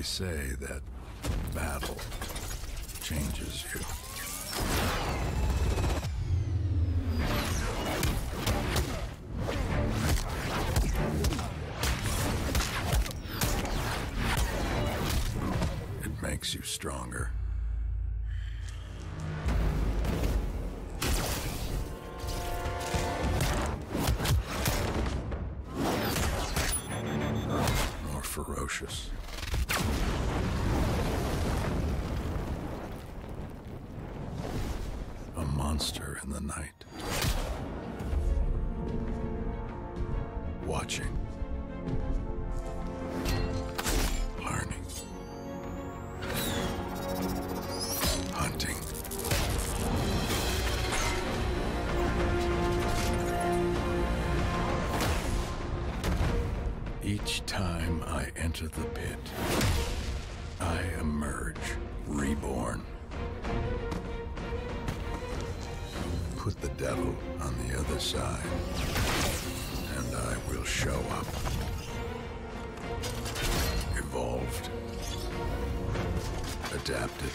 say that battle changes you. It makes you stronger. More ferocious. A monster in the night. Watching. Learning. Hunting. Each time I enter the pit, I emerge reborn. Put the devil on the other side, and I will show up. Evolved. Adapted.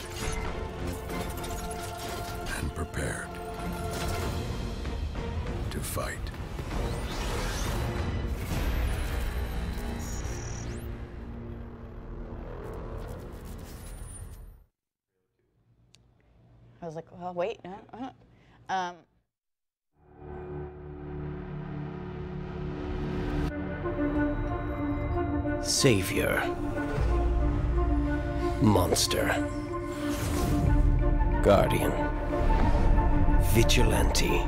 And prepared to fight. I was like, well, wait. Savior. Monster. Guardian. Vigilante.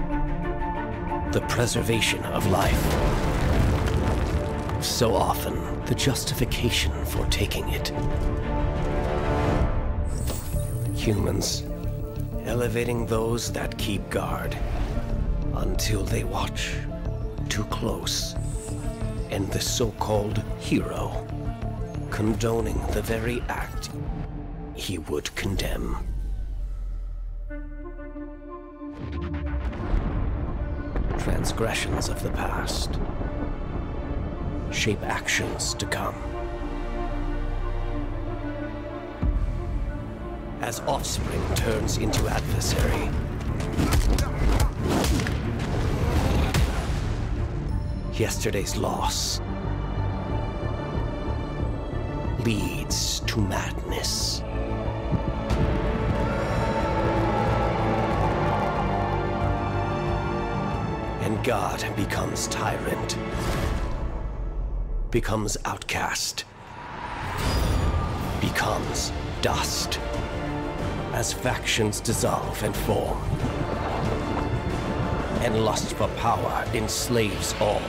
The preservation of life. So often, the justification for taking it. Humans. Elevating those that keep guard until they watch too close, and the so-called hero condoning the very act he would condemn. Transgressions of the past shape actions to come. As offspring turns into adversary. Yesterday's loss leads to madness. And God becomes tyrant, becomes outcast, becomes dust. As factions dissolve and form, and lust for power enslaves all.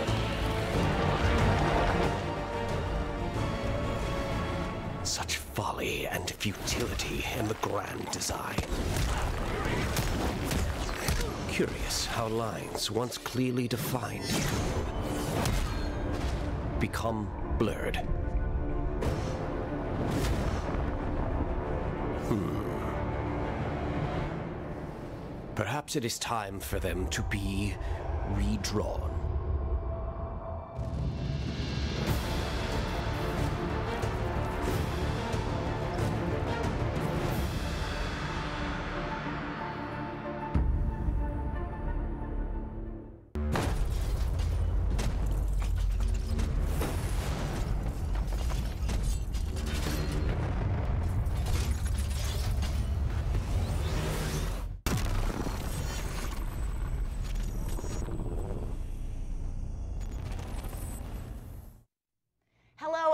Such folly and futility in the grand design. Curious how lines once clearly defined become blurred. Perhaps it is time for them to be redrawn.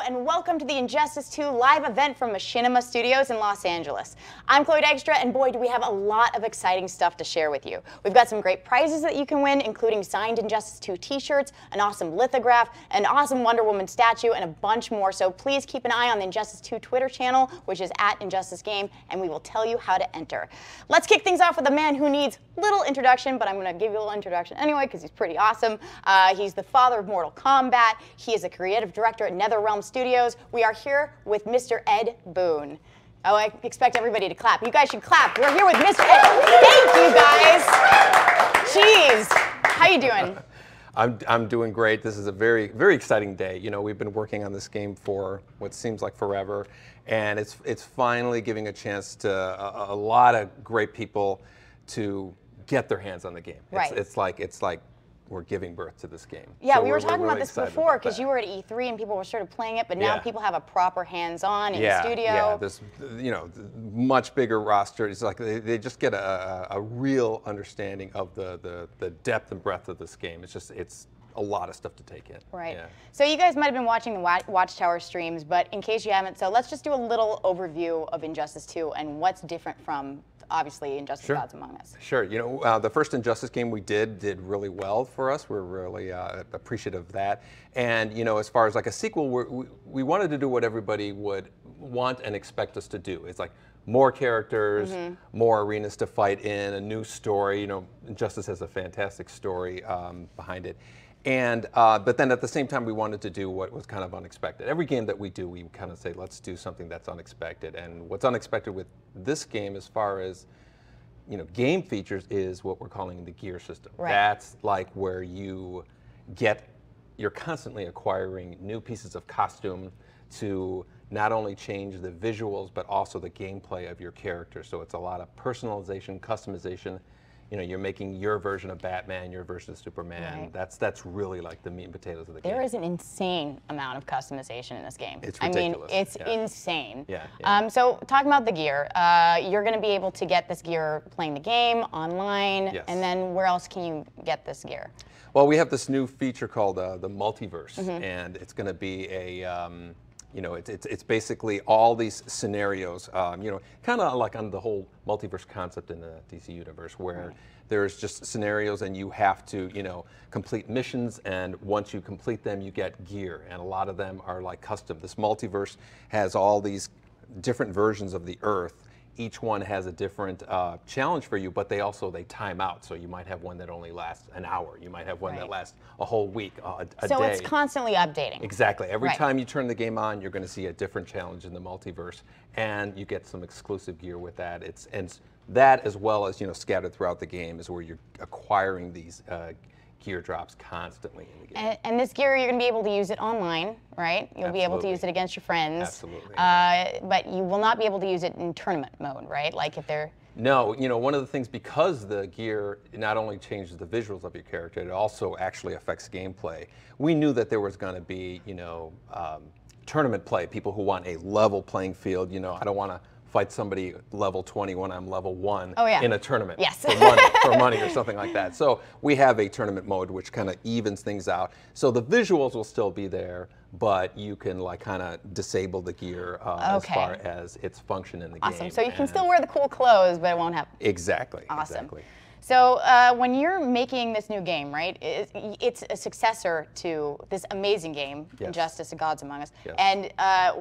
And welcome to the Injustice 2 live event from Machinima Studios in Los Angeles. I'm Chloe Dykstra, and boy, do we have a lot of exciting stuff to share with you. We've got some great prizes that you can win, including signed Injustice 2 t-shirts, an awesome lithograph, an awesome Wonder Woman statue, and a bunch more. So please keep an eye on the Injustice 2 Twitter channel, which is @InjusticeGame, and we will tell you how to enter. Let's kick things off with a man who needs little introduction, but I'm going to give you a little introduction anyway because he's pretty awesome. He's the father of Mortal Kombat. He is a creative director at NetherRealm Studios. We are here with Mr. Ed Boon. Oh, I expect everybody to clap. You guys should clap. We're here with Mr. Ed. Thank you, guys. Jeez. How you doing? I'm doing great. This is a very, very exciting day. You know, we've been working on this game for what seems like forever, and it's finally giving a chance to a lot of great people to get their hands on the game. Right. It's like we're giving birth to this game. Yeah, So we were talking really about this excited before about because that. you were at E3 and people were sort of playing it, but now Yeah. people have a proper hands-on in the studio. Yeah, this, you know, much bigger roster. It's like they just get a real understanding of the depth and breadth of this game. It's a lot of stuff to take in. Right. Yeah. So you guys might have been watching the Watchtower streams, but in case you haven't, so let's just do a little overview of Injustice 2 and what's different from, obviously, Injustice Sure. Gods Among Us. Sure. You know, the first Injustice game we did really well for us. We're really appreciative of that. And, you know, as far as like a sequel, we wanted to do what everybody would want and expect us to do. It's like more characters, more arenas to fight in, a new story. You know, Injustice has a fantastic story behind it. And but then at the same time, we wanted to do what was kind of unexpected. Every game that we do, we kind of say, let's do something that's unexpected. And what's unexpected with this game, as far as game features, is what we're calling the gear system. Right. That's like where you're constantly acquiring new pieces of costume to not only change the visuals, but also the gameplay of your character. So it's a lot of personalization, customization. You know, you're making your version of Batman, your version of Superman. Right. That's really like the meat and potatoes of the game. There is an insane amount of customization in this game. It's ridiculous. I mean, it's Yeah. insane. Yeah. So talking about the gear, you're going to be able to get this gear playing the game, online, Yes. and then where else can you get this gear? Well, we have this new feature called the Multiverse, and it's going to be a it's basically all these scenarios, kind of like on the whole multiverse concept in the DC universe, where there's just scenarios and you have to, complete missions, and once you complete them, you get gear, and a lot of them are like custom. This multiverse has all these different versions of the Earth. Each one has a different challenge for you, but they time out. So you might have one that only lasts an hour. You might have one that Right. lasts a whole week, a So day. it's constantly updating. Exactly. Every Right. time you turn the game on, you're going to see a different challenge in the multiverse, and you get some exclusive gear with that. And that, as well as scattered throughout the game, is where you're acquiring these gear drops constantly in the game. And this gear, you're going to be able to use it online, right? You'll be able to Absolutely. use it against your friends. Absolutely, But you will not be able to use it in tournament mode, right? Like if they're... No, one of the things, because the gear not only changes the visuals of your character, it also actually affects gameplay. We knew that there was going to be, tournament play, people who want a level playing field. I don't want to fight somebody level 20 when I'm level 1 in a tournament Yes. for money or something like that. So we have a tournament mode which kind of evens things out. So the visuals will still be there, but you can kind of disable the gear as far as its function in the game. Awesome. So you can still wear the cool clothes, but it won't have... Exactly. Awesome. Exactly. So when you're making this new game, right, it's a successor to this amazing game, Yes. Injustice: Gods Among Us. Yes. And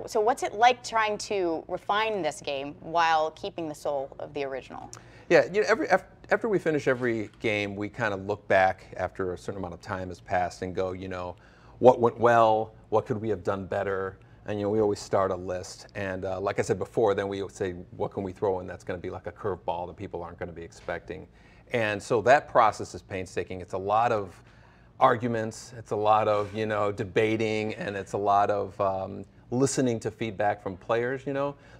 so what's it like trying to refine this game while keeping the soul of the original? Yeah, after we finish every game, we kind of look back after a certain amount of time has passed and go, what went well, what could we have done better? And we always start a list. And like I said before, then we would say, what can we throw in that's going to be like a curveball that people aren't going to be expecting? And so that process is painstaking. It's a lot of arguments. It's a lot of debating, and it's a lot of listening to feedback from players.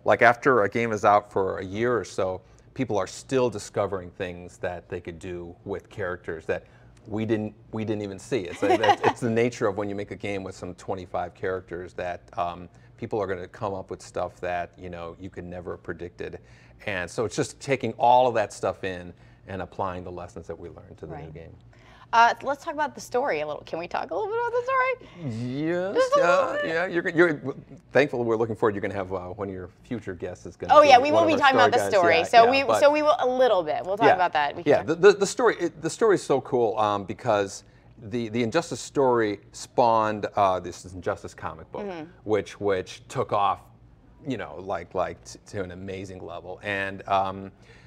Like after a game is out for a year or so, people are still discovering things that they could do with characters that we didn't even see. It's the nature of when you make a game with some 25 characters that people are going to come up with stuff that you could never have predicted. And so it's just taking all of that stuff in and applying the lessons that we learned to the new game. Let's talk about the story a little. Can we talk a little bit about the story? Yes. Yeah. You're thankful. We're looking forward. You're going to have one of your future guests is going to. Oh yeah, we will be talking about the story. Guys. So we will a little bit. We'll talk about that. The story is so cool because the Injustice story spawned this Injustice comic book, which took off, to an amazing level. And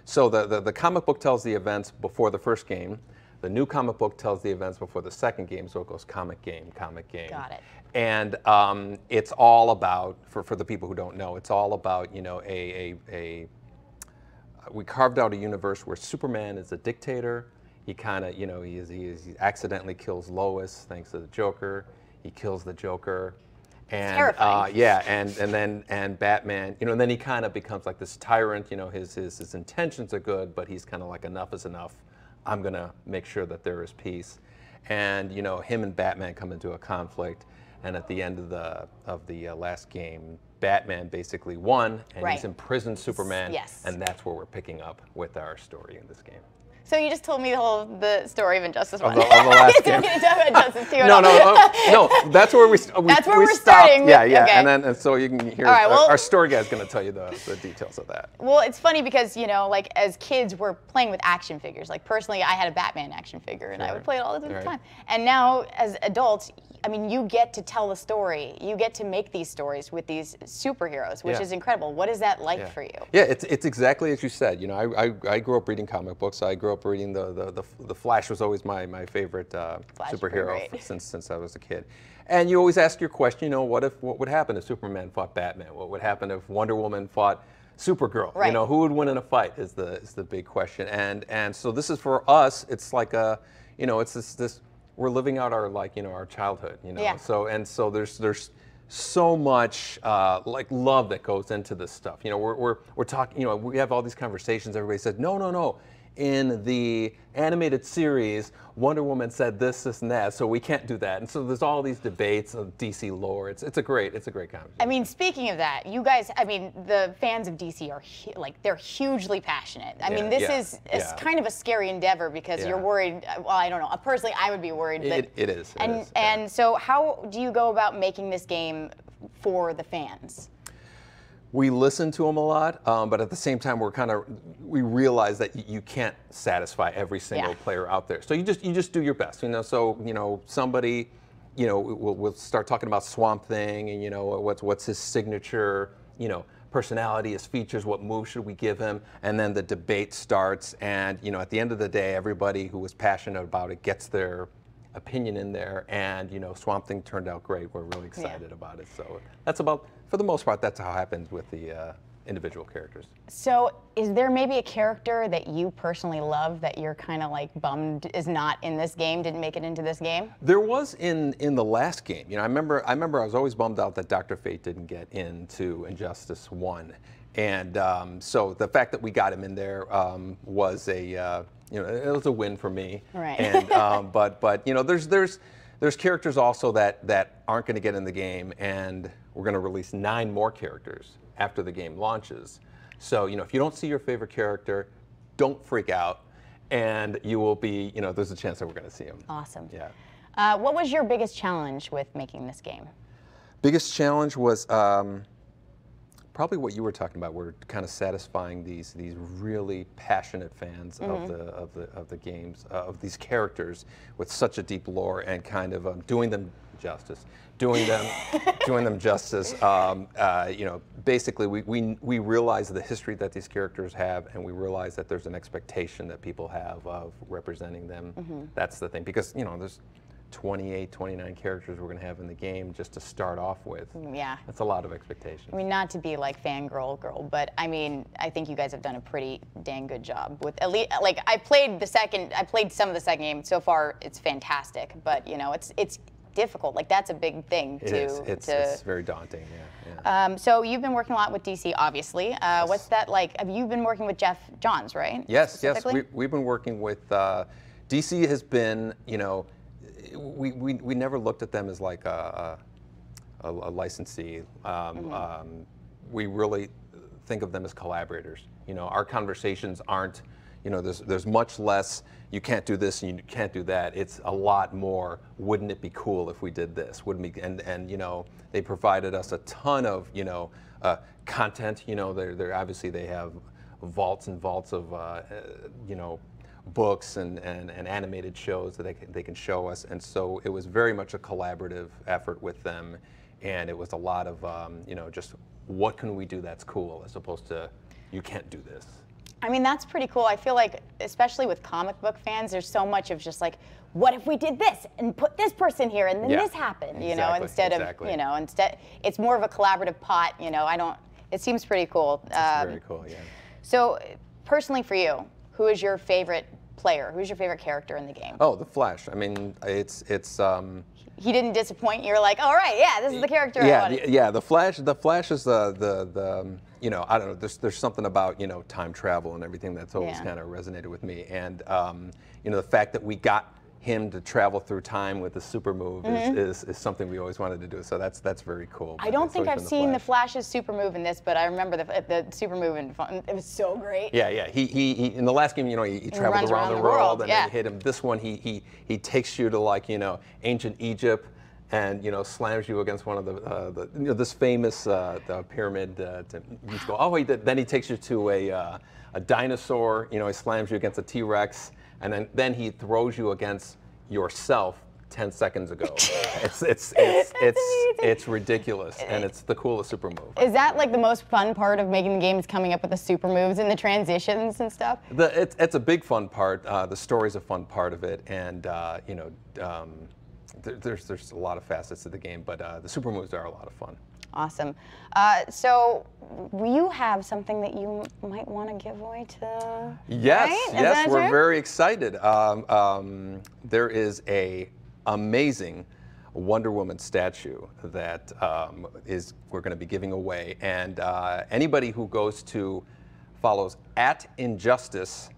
so the comic book tells the events before the first game. The new comic book tells the events before the second game, so it goes comic game. Got it. And it's all about, for the people who don't know, it's all about, we carved out a universe where Superman is a dictator. he kind of, you know, he accidentally kills Lois thanks to the Joker. He kills the Joker. And terrifying. yeah, and Batman, you know, and then he kind of becomes like this tyrant. You know, his intentions are good, but he's kind of like, enough is enough. I'm gonna make sure that there is peace. And you know, him and Batman come into a conflict, and at the end of the last game, Batman basically won, and he's imprisoned Superman. Yes. And that's where we're picking up with our story in this game. So you just told me the story of Injustice 1. Of the last game. Injustice 2 No, that's where we That's where we're stopped. starting. Yeah, Okay. and so you can hear, our story guy's going to tell you the details of that. Well, it's funny because, you know, like as kids, we're playing with action figures. Like personally, I had a Batman action figure, and I would play it all the time. And now, as adults, I mean, you get to tell the story. You get to make these stories with these superheroes, which is incredible. What is that like for you? Yeah, it's exactly as you said. You know, I grew up reading comic books. I grew up reading the Flash was always my favorite superhero since I was a kid. And you always ask your question, you know, what would happen if Superman fought Batman? What would happen if Wonder Woman fought Supergirl? Right. You know, who would win in a fight is the big question. And so this is for us. It's like you know, it's this we're living out our, like, you know, our childhood, you know. So there's so much like love that goes into this stuff. You know, we're talking, you know, we have all these conversations. Everybody said, no. In the animated series, Wonder Woman said this, and that, so we can't do that. And so there's all these debates of DC lore. It's a great conversation. I mean, speaking of that, you guys, I mean, the fans of DC are they're hugely passionate. I mean, this is kind of a scary endeavor because you're worried. Well, I don't know. Personally, I would be worried. It is. And so, how do you go about making this game for the fans? We listen to them a lot, but at the same time, we realize that you can't satisfy every single player out there. So you just do your best, you know. So, you know, somebody, you know, we'll start talking about Swamp Thing, and you know, what's his signature, you know, personality, his features, what moves should we give him, and then the debate starts, and you know, at the end of the day, everybody who was passionate about it gets their opinion in there, and you know, Swamp Thing turned out great. We're really excited about it. So that's about, for the most part, that's how it happens with the individual characters. So is there maybe a character that you personally love that you're kind of like bummed is not in this game, didn't make it into this game? There was in the last game. You know, I remember I was always bummed out that Dr. Fate didn't get into Injustice 1. And so the fact that we got him in there was you know, it was a win for me. Right. And but you know, there's characters also that aren't going to get in the game, and we're going to release 9 more characters after the game launches. So, you know, if you don't see your favorite character, don't freak out, and you will be, you know, there's a chance that we're going to see him. Awesome. Yeah. What was your biggest challenge with making this game? Biggest challenge was probably what you were talking about. We're kind of satisfying these really passionate fans of the games, of these characters with such a deep lore, and kind of doing them justice. You know, basically we realize the history that these characters have, and we realize that there's an expectation that people have of representing them. That's the thing, because you know, there's 28, 29 characters we're going to have in the game just to start off with. Yeah. That's a lot of expectations. I mean, not to be like fangirl girl, but I mean, I think you guys have done a pretty dang good job with, at least, like, I played some of the second game. So far, it's fantastic, but you know, it's difficult. Like, that's a big thing It's very daunting, yeah. So you've been working a lot with DC, obviously. What's that like? Have you been working with Jeff Johns, right? Yes. We've been working with, DC has been, you know, we never looked at them as like a licensee. We really think of them as collaborators. You know, our conversations aren't, you know, there's much less, you can't do this and you can't do that. It's a lot more, wouldn't it be cool if we did this? Wouldn't we? And you know, they provided us a ton of, you know, content. You know, they're obviously, they have vaults and vaults of, you know, books and animated shows that they can show us, and so it was very much a collaborative effort with them, and it was a lot of you know, just what can we do that's cool, as opposed to you can't do this. I mean, that's pretty cool. I feel like, especially with comic book fans, there's so much of just like, what if we did this and put this person here and then this happened, you know, instead of, you know, it's more of a collaborative pot, you know. It seems pretty cool. It's very cool, yeah. So personally for you, who is your favorite player? Who's your favorite character in the game? Oh, the Flash. I mean, it's He didn't disappoint. You're like, all right, yeah, this is the character I wanted. Yeah, the Flash. The Flash is the you know, I don't know. There's something about, you know, time travel and everything that's always kind of resonated with me, and you know, the fact that we got him to travel through time with the super move is something we always wanted to do. So that's very cool. I don't think I've seen the Flash's super move in this, but I remember the super move in it was so great. Yeah. He in the last game, you know, he traveled around the world and then you hit him. This one, he takes you to, like, you know, ancient Egypt, and, you know, slams you against one of the you know, this famous the pyramid. You go, oh wait, then he takes you to a dinosaur. You know, he slams you against a T-Rex. And then he throws you against yourself 10 seconds ago. It's ridiculous, and it's the coolest super move. Is that like the most fun part of making the game, is coming up with the super moves and the transitions and stuff? It's a big fun part. The story's a fun part of it, and you know, there's a lot of facets to the game, but the super moves are a lot of fun. Awesome. So you have something that you might want to give away to. Yes, right? yes, we're very excited. There is a amazing Wonder Woman statue that we're going to be giving away, and anybody who follows @Injustice,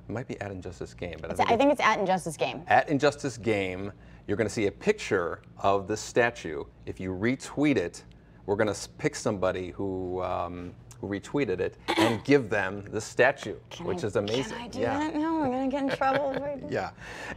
it might be @Injustice Game, but I think it's @Injustice Game. @Injustice Game, you're going to see a picture of this statue. If you retweet it, we're going to pick somebody who retweeted it and give them the statue, which is amazing. Can I do that? No, I'm going to get in trouble. Yeah,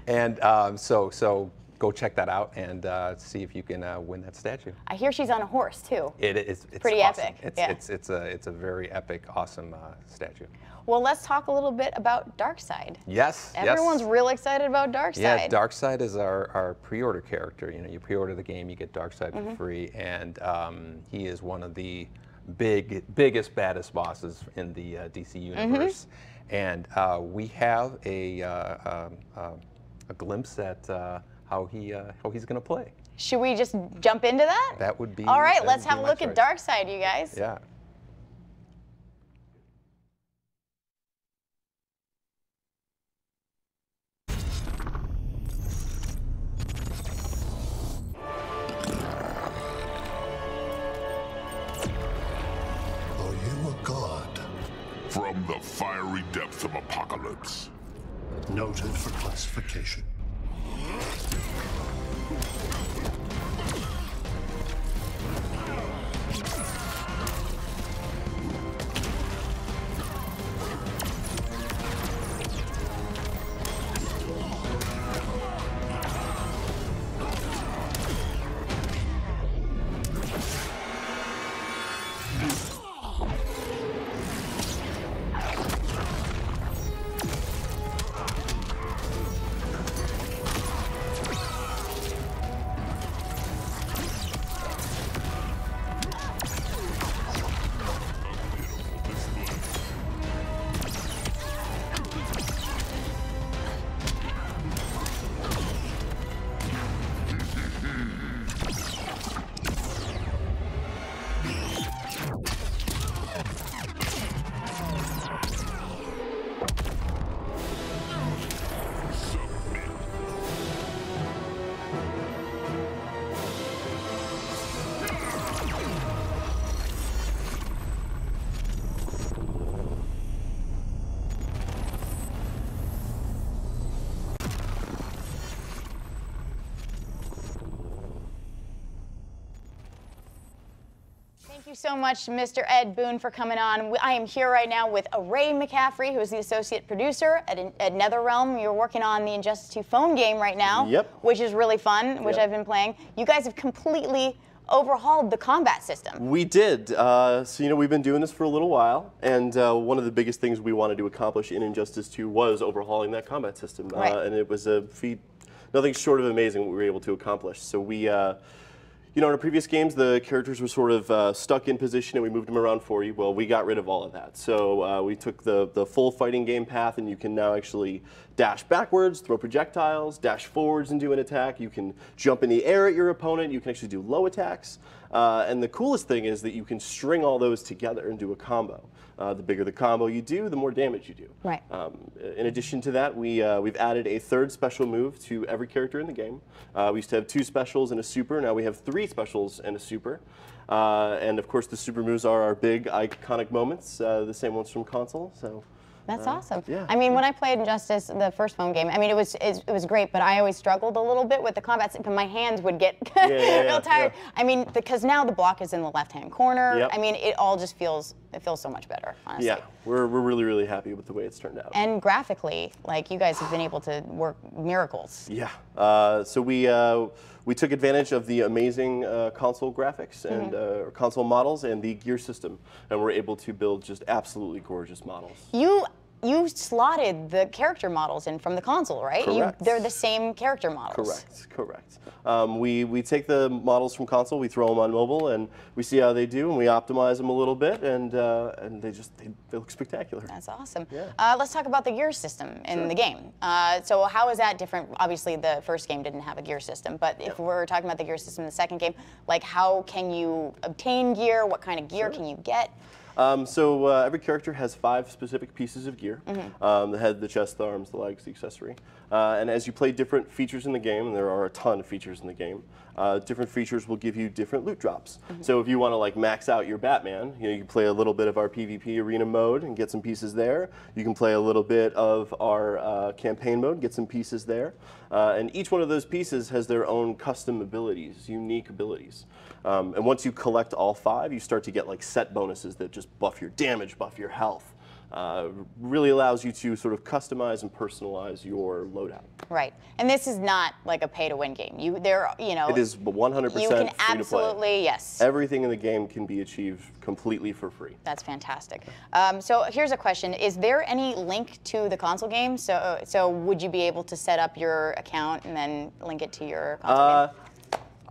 and so go check that out and see if you can win that statue. I hear she's on a horse too. It's pretty awesome. epic. It's a very epic, awesome statue. Well, let's talk a little bit about Darkseid. Yes. Everyone's real excited about Darkseid. Yeah, Darkseid is our pre-order character. You know, you pre-order the game, you get Darkseid for free, and he is one of the biggest, baddest bosses in the DC universe. And we have a glimpse at how he's going to play. Should we just jump into that? That would be. All right, let's have a look at Darkseid, you guys. Yeah. From the fiery depths of apocalypse. Noted for classification. Thank you so much, Mr. Ed Boon, for coming on. I am here right now with Ray McCaffrey, who is the associate producer at NetherRealm. You're working on the Injustice 2 phone game right now, which is really fun, which I've been playing. You guys have completely overhauled the combat system. We did. So, you know, we've been doing this for a little while, and one of the biggest things we wanted to accomplish in Injustice 2 was overhauling that combat system. And it was a feat, nothing short of amazing what we were able to accomplish. So we, you know, in our previous games, the characters were sort of stuck in position and we moved them around for you. Well, we got rid of all of that. So we took the full fighting game path, and you can now actually dash backwards, throw projectiles, dash forwards and do an attack. You can jump in the air at your opponent. You can actually do low attacks. And the coolest thing is that you can string all those together and do a combo. The bigger the combo you do, the more damage you do. Right. In addition to that, we've added a third special move to every character in the game. We used to have 2 specials and a super. Now we have 3 specials and a super. And of course, the super moves are our big iconic moments, the same ones from console. So. That's awesome. Yeah. I mean, when I played Injustice, the first phone game, I mean, it was great, but I always struggled a little bit with the combat. But my hands would get real tired. Yeah. I mean, because now the block is in the left-hand corner. Yep. I mean, it all just feels so much better, honestly. Yeah, we're really, really happy with the way it's turned out. And graphically, like, you guys have been able to work miracles. Yeah. So we took advantage of the amazing console graphics and console models and the gear system, and we're able to build just absolutely gorgeous models. You slotted the character models in from the console, right? Correct. They're the same character models. Correct. We take the models from console, we throw them on mobile, and we see how they do, and we optimize them a little bit, and they look spectacular. That's awesome. Yeah. Let's talk about the gear system in the game. So how is that different? Obviously, the first game didn't have a gear system, but if we're talking about the gear system in the second game, like, how can you obtain gear? What kind of gear can you get? So every character has 5 specific pieces of gear: the head, the chest, the arms, the legs, the accessory. And as you play different features in the game, and there are a ton of features in the game, different features will give you different loot drops. So if you want to like max out your Batman, you can play a little bit of our PvP arena mode and get some pieces there. You can play a little bit of our campaign mode, get some pieces there. And each one of those pieces has their own custom abilities, unique abilities. And once you collect all 5, you start to get like set bonuses that just buff your damage, buff your health. Really allows you to sort of customize and personalize your loadout. Right, and this is not like a pay-to-win game. You know. It is 100% free You can to play. absolutely, yes. Everything in the game can be achieved completely for free. That's fantastic. So here's a question: is there any link to the console game? So would you be able to set up your account and then link it to your console game?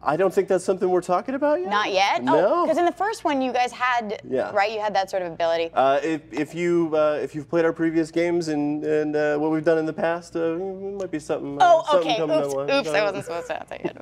I don't think that's something we're talking about yet. Not yet? No. Because in the first one you guys had, right, you had that sort of ability. If you've played our previous games and what we've done in the past, it might be something. Okay. Something Oops, I wasn't supposed to say it.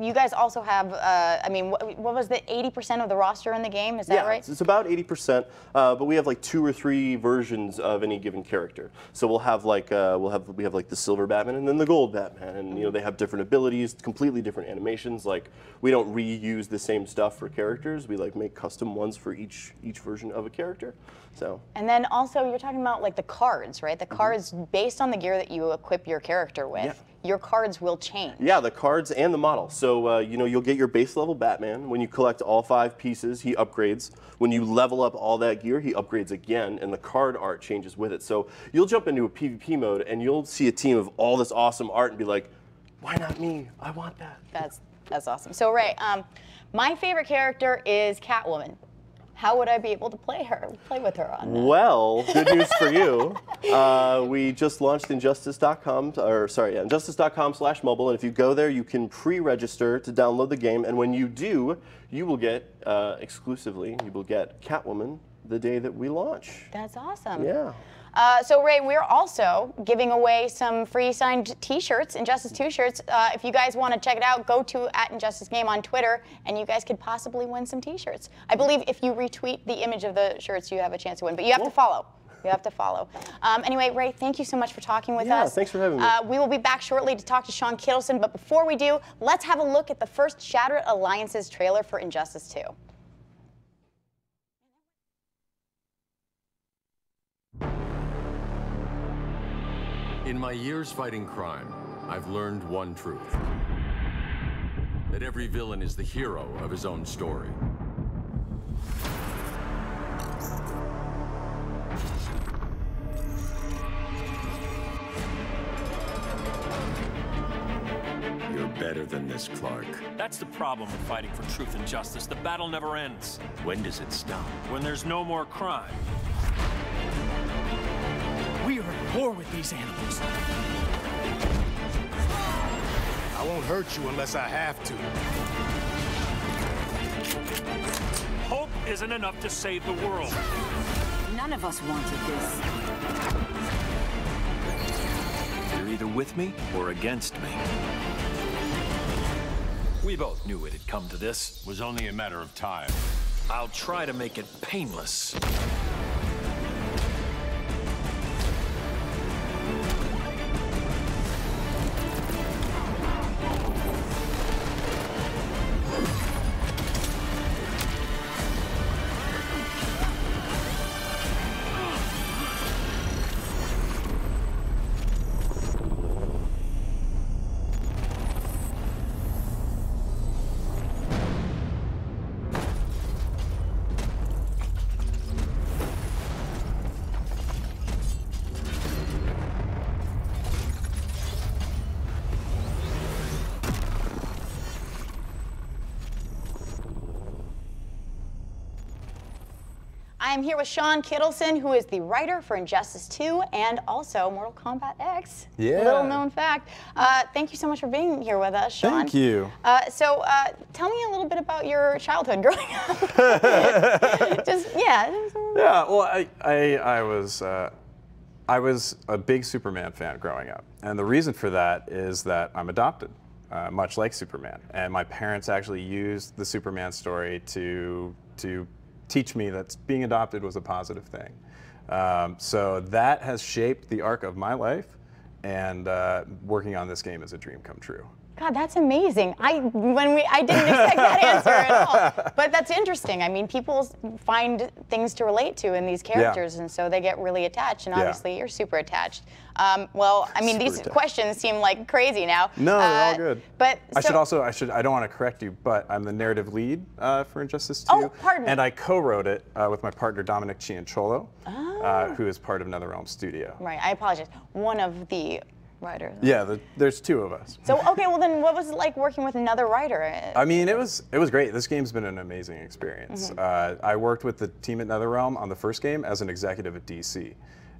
You guys also have, I mean, what was the 80% of the roster in the game? Is that right? It's about 80%, but we have like 2 or 3 versions of any given character. So we'll have like we have like the silver Batman and then the gold Batman, and you know they have different abilities, completely different animations. Like we don't reuse the same stuff for characters. We like make custom ones for each version of a character. So. And then also you're talking about like the cards, right? The cards based on the gear that you equip your character with. Your cards will change. Yeah, the cards and the model. So you know, you'll get your base level Batman. When you collect all 5 pieces, he upgrades. When you level up all that gear, he upgrades again, and the card art changes with it. So you'll jump into a PvP mode, and you'll see a team of all this awesome art and be like, why not me? I want that. That's awesome. So Ray, my favorite character is Catwoman. How would I be able to play with her on that? Well, good news for you. We just launched Injustice.com/mobile, and if you go there, you can pre-register to download the game, and when you do, you will get exclusively, you will get Catwoman the day that we launch. That's awesome. Yeah. So Ray, we're also giving away some free signed T-shirts, Injustice 2 shirts. If you guys want to check it out, go to @InjusticeGame on Twitter, and you guys could possibly win some T-shirts. I believe if you retweet the image of the shirts, you have a chance to win, but you have to follow. You have to follow. Anyway, Ray, thank you so much for talking with us. Yeah, thanks for having me. We will be back shortly to talk to Shawn Kittelsen, but before we do, let's have a look at the first Shattered Alliances trailer for Injustice 2. In my years fighting crime, I've learned one truth. That every villain is the hero of his own story. You're better than this, Clark. That's the problem with fighting for truth and justice. The battle never ends. When does it stop? When there's no more crime. We are at war with these animals. I won't hurt you unless I have to. Hope isn't enough to save the world. None of us wanted this. You're either with me or against me. We both knew it'd come to this. It was only a matter of time. I'll try to make it painless. I'm here with Shawn Kittelsen, who is the writer for Injustice 2 and also Mortal Kombat X. Yeah. Little known fact. Thank you so much for being here with us, Shawn. Thank you. So tell me a little bit about your childhood growing up. Yeah, well, I was a big Superman fan growing up. And the reason for that is that I'm adopted, much like Superman. And my parents actually used the Superman story to teach me that being adopted was a positive thing. So that has shaped the arc of my life, and working on this game is a dream come true. God, that's amazing. I didn't expect that answer at all. But that's interesting. I mean, people find things to relate to in these characters, and so they get really attached. And obviously, you're super attached. Well, I mean, these questions seem like crazy now. No, they're all good. But I don't want to correct you, but I'm the narrative lead for Injustice 2. Oh, pardon me. And I co-wrote it with my partner Dominic Cianciolo, who is part of NetherRealm Studio. Right. I apologize. One of the writers. Yeah, there's two of us. So okay, well then, what was it like working with another writer? I mean, it was great. This game's been an amazing experience. I worked with the team at NetherRealm on the first game as an executive at DC,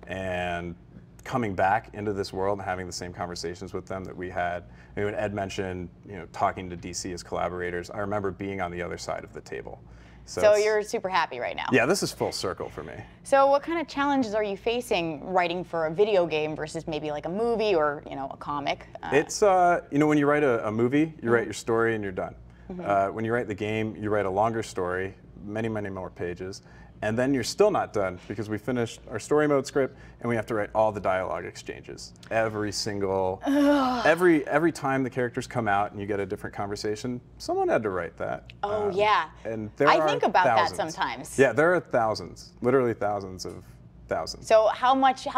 and coming back into this world and having the same conversations with them that we had. I mean, when Ed mentioned, talking to DC as collaborators, I remember being on the other side of the table. So you're super happy right now. Yeah, this is full circle for me. So what kind of challenges are you facing writing for a video game versus maybe like a movie or a comic? It's when you write a movie, you write your story and you're done. When you write the game, you write a longer story, many more pages, and then you're still not done because we finished our story mode script and we have to write all the dialogue exchanges. Every time the characters come out and you get a different conversation, someone had to write that. Oh yeah. And there I are think about thousands. that sometimes. Yeah, there are thousands, literally thousands of thousands. So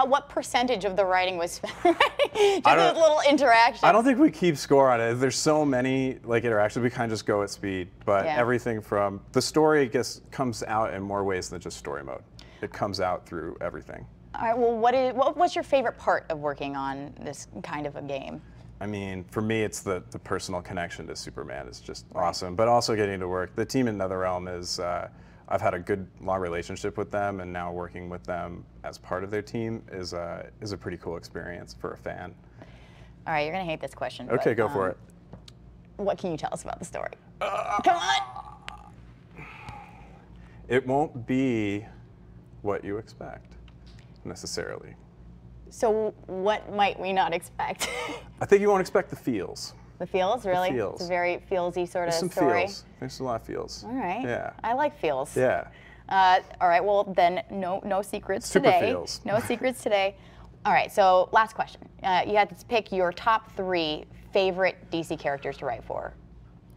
what percentage of the writing was spent just those little interactions? I don't think we keep score on it. There's so many interactions, we kind of just go at speed. But everything from the story, I guess, comes out in more ways than just story mode. It comes out through everything. All right. Well, what's your favorite part of working on this kind of a game? I mean, for me, it's the personal connection to Superman is just awesome. But also getting to work. The team in NetherRealm is. I've had a good, long relationship with them, and now working with them as part of their team is a pretty cool experience for a fan. All right, you're gonna hate this question. Okay, go for it. What can you tell us about the story? Come on. It won't be what you expect, necessarily. So what might we not expect? I think you won't expect the feels. The feels, really? The feels. It's a very feelsy sort of There's some story. feels. There's a lot of feels. All right. Yeah. I like feels. Yeah. All right. Well, then, no secrets Super today. feels. No secrets today. All right. So, last question. You had to pick your top 3 favorite DC characters to write for.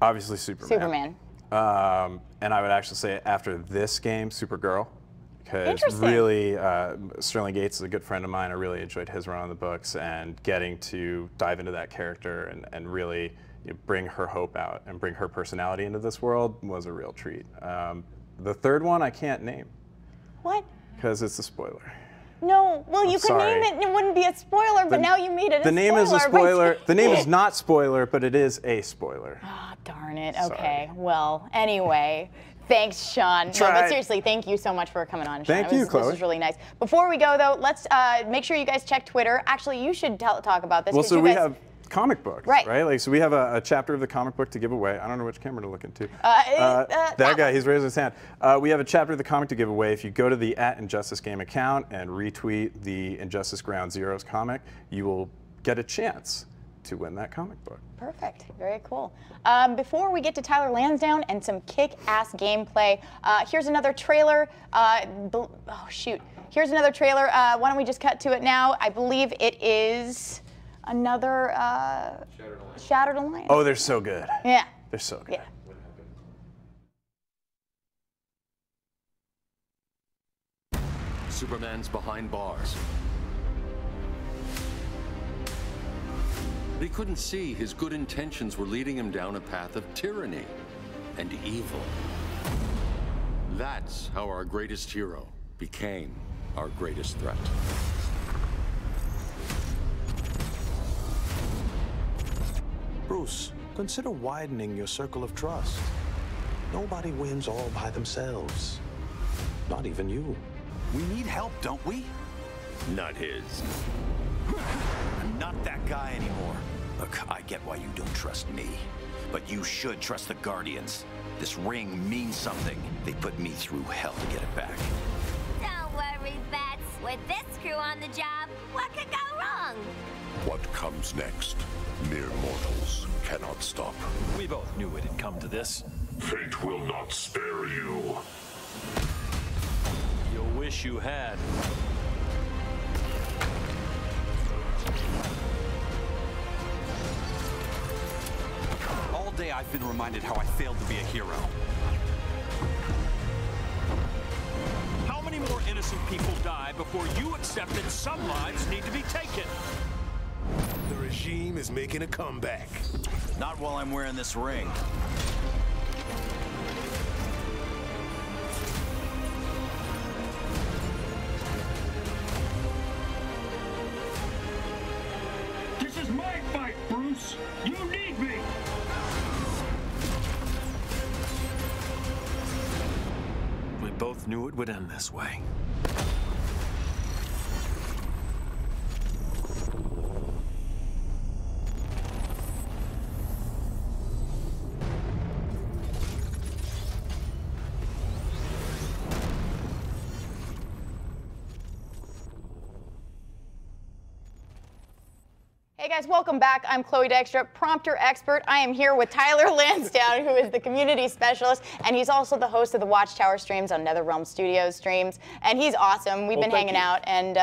Obviously, Superman. And I would actually say after this game, Supergirl. Because really, Sterling Gates is a good friend of mine. I really enjoyed his run on the books, and getting to dive into that character and really bring her hope out and bring her personality into this world was a real treat. The third one I can't name. What? Because it's a spoiler. No, well, you could name it and it wouldn't be a spoiler, but now you made it a spoiler. The name is a spoiler. The name is not spoiler, but it is a spoiler. Oh, darn it. Sorry. Okay, well, anyway. Thanks, Shawn. No, but seriously, thank you so much for coming on, Shawn. Thank you, Chloe. This was really nice. Before we go, though, let's make sure you guys check Twitter. Actually, you should talk about this. Well, so we have comic books, right? So we have a chapter of the comic book to give away. I don't know which camera to look into. That guy, he's raising his hand. We have a chapter of the comic to give away. If you go to the @InjusticeGame account and retweet the Injustice Ground Zeroes comic, you will get a chance to win that comic book. Perfect. Very cool. Before we get to Tyler Lansdown and some kick-ass gameplay, here's another trailer. Oh, shoot. Here's another trailer. Why don't we just cut to it now? I believe it is another Shattered Alliance. Oh, they're so good. Yeah. They're so good. Yeah. Superman's behind bars. But he couldn't see his good intentions were leading him down a path of tyranny and evil. That's how our greatest hero became our greatest threat. Bruce, consider widening your circle of trust. Nobody wins all by themselves. Not even you. We need help, don't we? Not his. I'm not that guy anymore. Look, I get why you don't trust me, but you should trust the Guardians. This ring means something. They put me through hell to get it back. Don't worry, Bats. With this crew on the job, what could go wrong? What comes next, mere mortals cannot stop. We both knew it had come to this. Fate will not spare you. You wish you had. All day I've been reminded how I failed to be a hero. How many more innocent people die before you accept that some lives need to be taken? The regime is making a comeback. Not while I'm wearing this ring. This is my fight, Bruce. You need me. We both knew it would end this way. Hey guys, welcome back. I'm Chloe Dykstra, prompter expert. I am here with Tyler Lansdown, who is the community specialist, and he's also the host of the Watchtower streams on NetherRealm Studios streams, and he's awesome. We've been hanging out, and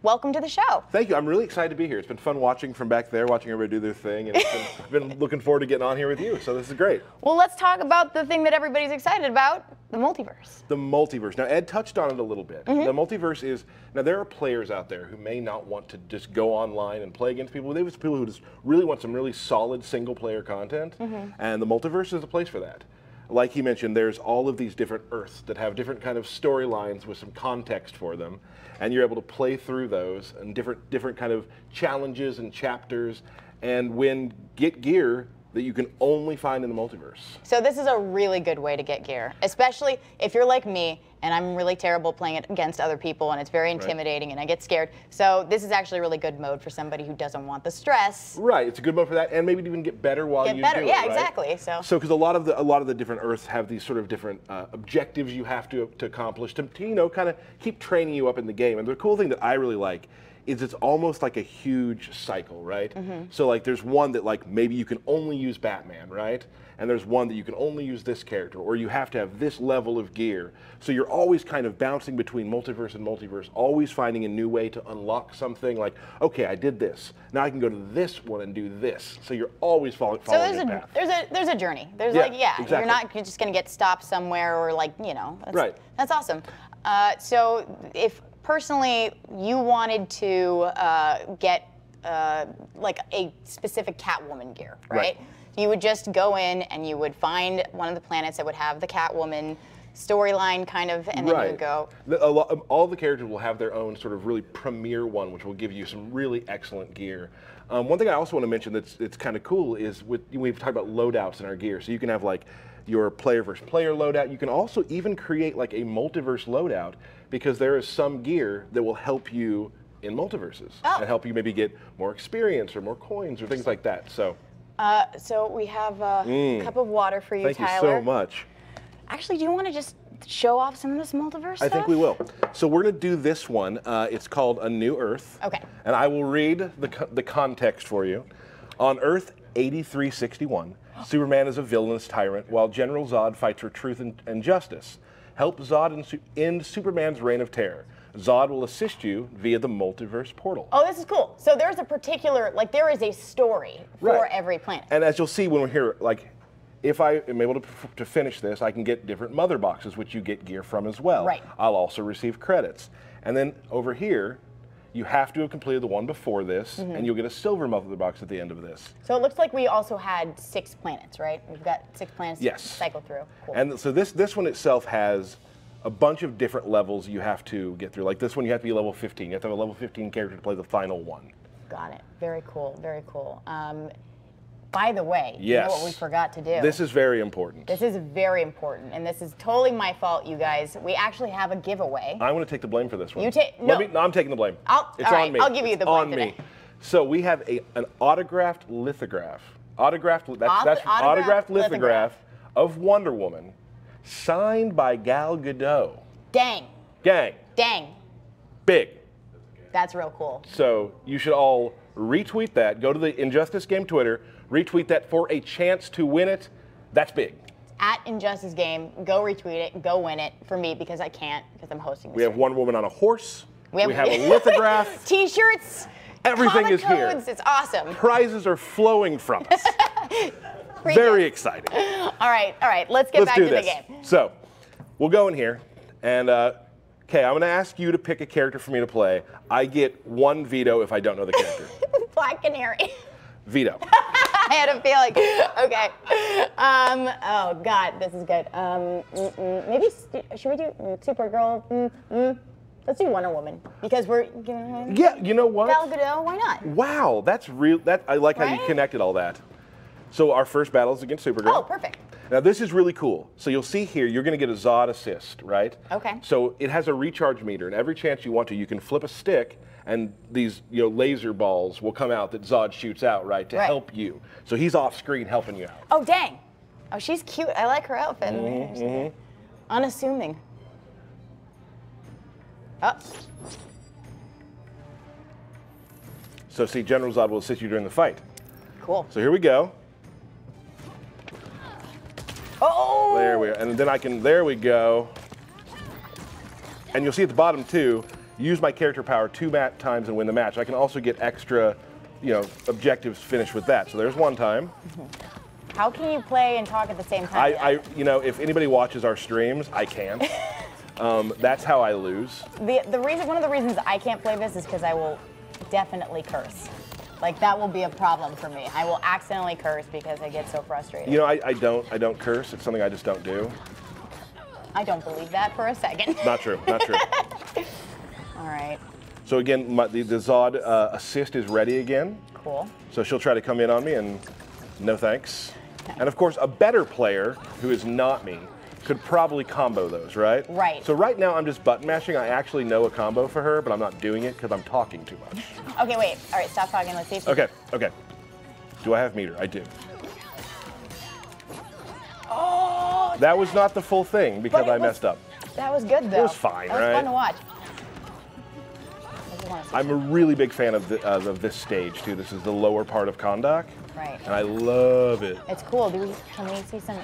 welcome to the show. Thank you. I'm really excited to be here. It's been fun watching from back there, watching everybody do their thing, and I've been looking forward to getting on here with you, so this is great. Well, let's talk about the thing that everybody's excited about, the multiverse. The multiverse. Now, Ed touched on it a little bit. The multiverse is, now there are players out there who may not want to just go online and play against people. There's people who just really want some really solid single-player content, and the multiverse is a place for that. Like he mentioned, there's all of these different Earths that have different kind of storylines with some context for them, and you're able to play through those and different kind of challenges and chapters, and get gear that you can only find in the multiverse. So this is a really good way to get gear, especially if you're like me and I'm really terrible playing it against other people and it's very intimidating and I get scared. So this is actually a really good mode for somebody who doesn't want the stress. Right, it's a good mode for that, and maybe to even get better while you do it. Yeah, right? exactly. So because a lot of the different Earths have these sort of different objectives you have to accomplish to you know, kind of keep training you up in the game. And the cool thing that I really like is it's almost like a huge cycle, right? So like there's one that like maybe you can only use Batman, right? And there's one that you can only use this character, or you have to have this level of gear. So you're always kind of bouncing between multiverse and multiverse, always finding a new way to unlock something like, okay, I did this. Now I can go to this one and do this. So you're always following a path. There's a journey. There's exactly. You're just gonna get stopped somewhere or like, you know. That's awesome. So if personally you wanted to get like a specific Catwoman gear, right? You would just go in and you would find one of the planets that would have the Catwoman storyline kind of, and then you would go. All the characters will have their own sort of really premier one, which will give you some really excellent gear. One thing I also want to mention that's kind of cool is we've talked about loadouts in our gear. So you can have like your player versus player loadout. You can also even create like a multiverse loadout, because there is some gear that will help you in multiverses and help you maybe get more experience or more coins or things like that. So we have a cup of water for you, Tyler. Thank you so much. Actually, do you want to just show off some of this multiverse stuff? I think we will. So we're going to do this one. It's called A New Earth. Okay. And I will read the context for you. On Earth 8361, Superman is a villainous tyrant while General Zod fights for truth and justice. Help Zod end Superman's reign of terror. Zod will assist you via the multiverse portal. Oh, this is cool. So there's a particular, like there is a story for every planet. And as you'll see when we're here, like if I am able to finish this, I can get different mother boxes, which you get gear from as well. Right. I'll also receive credits. And then over here, you have to have completed the one before this, and you'll get a silver mother box at the end of this. So it looks like we also had 6 planets, right? We've got 6 planets to cycle through. Cool. And so this one itself has a bunch of different levels you have to get through. Like this one, you have to be level 15. You have to have a level 15 character to play the final one. Got it. Very cool. Very cool. By the way, you know what we forgot to do? This is very important. This is very important, and this is totally my fault, you guys. We actually have a giveaway. I'm going to take the blame for this one. You take no, I'm taking the blame. It's all right, on me. I'll give you the blame on today. me. So we have an autographed lithograph. Autographed lithograph of Wonder Woman, signed by Gal Gadot. Dang. Gang. Dang. Big. That's real cool. So you should all retweet that. Go to the Injustice Game Twitter, retweet that for a chance to win it. That's big. At Injustice Game, go retweet it, go win it for me because I can't because I'm hosting this. We have Wonder Woman on a horse. We have a lithograph. T-shirts. Everything is here. It's awesome. Prizes are flowing from us. Very exciting. All right. Let's get back to the game. So we'll go in here and okay, I'm going to ask you to pick a character for me to play. I get 1 veto if I don't know the character. Black Canary. Veto. I had a feeling. Okay. Oh God, this is good. Maybe should we do Supergirl? Let's do Wonder Woman because we're. Yeah, you know what? Gal Gadot, why not? Wow, that's real. I like how you connected all that. So our first battle is against Supergirl. Oh, perfect. Now this is really cool. So you'll see here, you're going to get a Zod assist, right? Okay. So it has a recharge meter, and every chance you want to, you can flip a stick, and these laser balls will come out that Zod shoots out, right, to help you. So he's off screen helping you out. Oh dang! Oh, she's cute. I like her outfit. Unassuming. Oh. So see, General Zod will assist you during the fight. Cool. So here we go. Oh! There we are. And then there we go. And you'll see at the bottom too, use my character power 2 times and win the match. I can also get extra, objectives finished with that. So there's 1 time. How can you play and talk at the same time? If anybody watches our streams, I can. That's how I lose. One of the reasons I can't play this is because I will definitely curse. Like that will be a problem for me. I will accidentally curse because I get so frustrated. I don't curse. It's something I just don't do. I don't believe that for a second. Not true. Not true. All right. So again, the Zod assist is ready again. Cool. So she'll try to come in on me, and no thanks. And of course, a better player who is not me could probably combo those, right? Right. So right now I'm just button mashing. I actually know a combo for her, but I'm not doing it because I'm talking too much. Okay, wait. All right, stop talking. Let's see. Okay. Do I have meter? I do. Oh! That was not the full thing because I messed up. That was good though. It was fine, right? It was fun to watch. I'm a really big fan of this stage too. This is the lower part of Kondak. Right. And I love it. It's cool. Can we see some?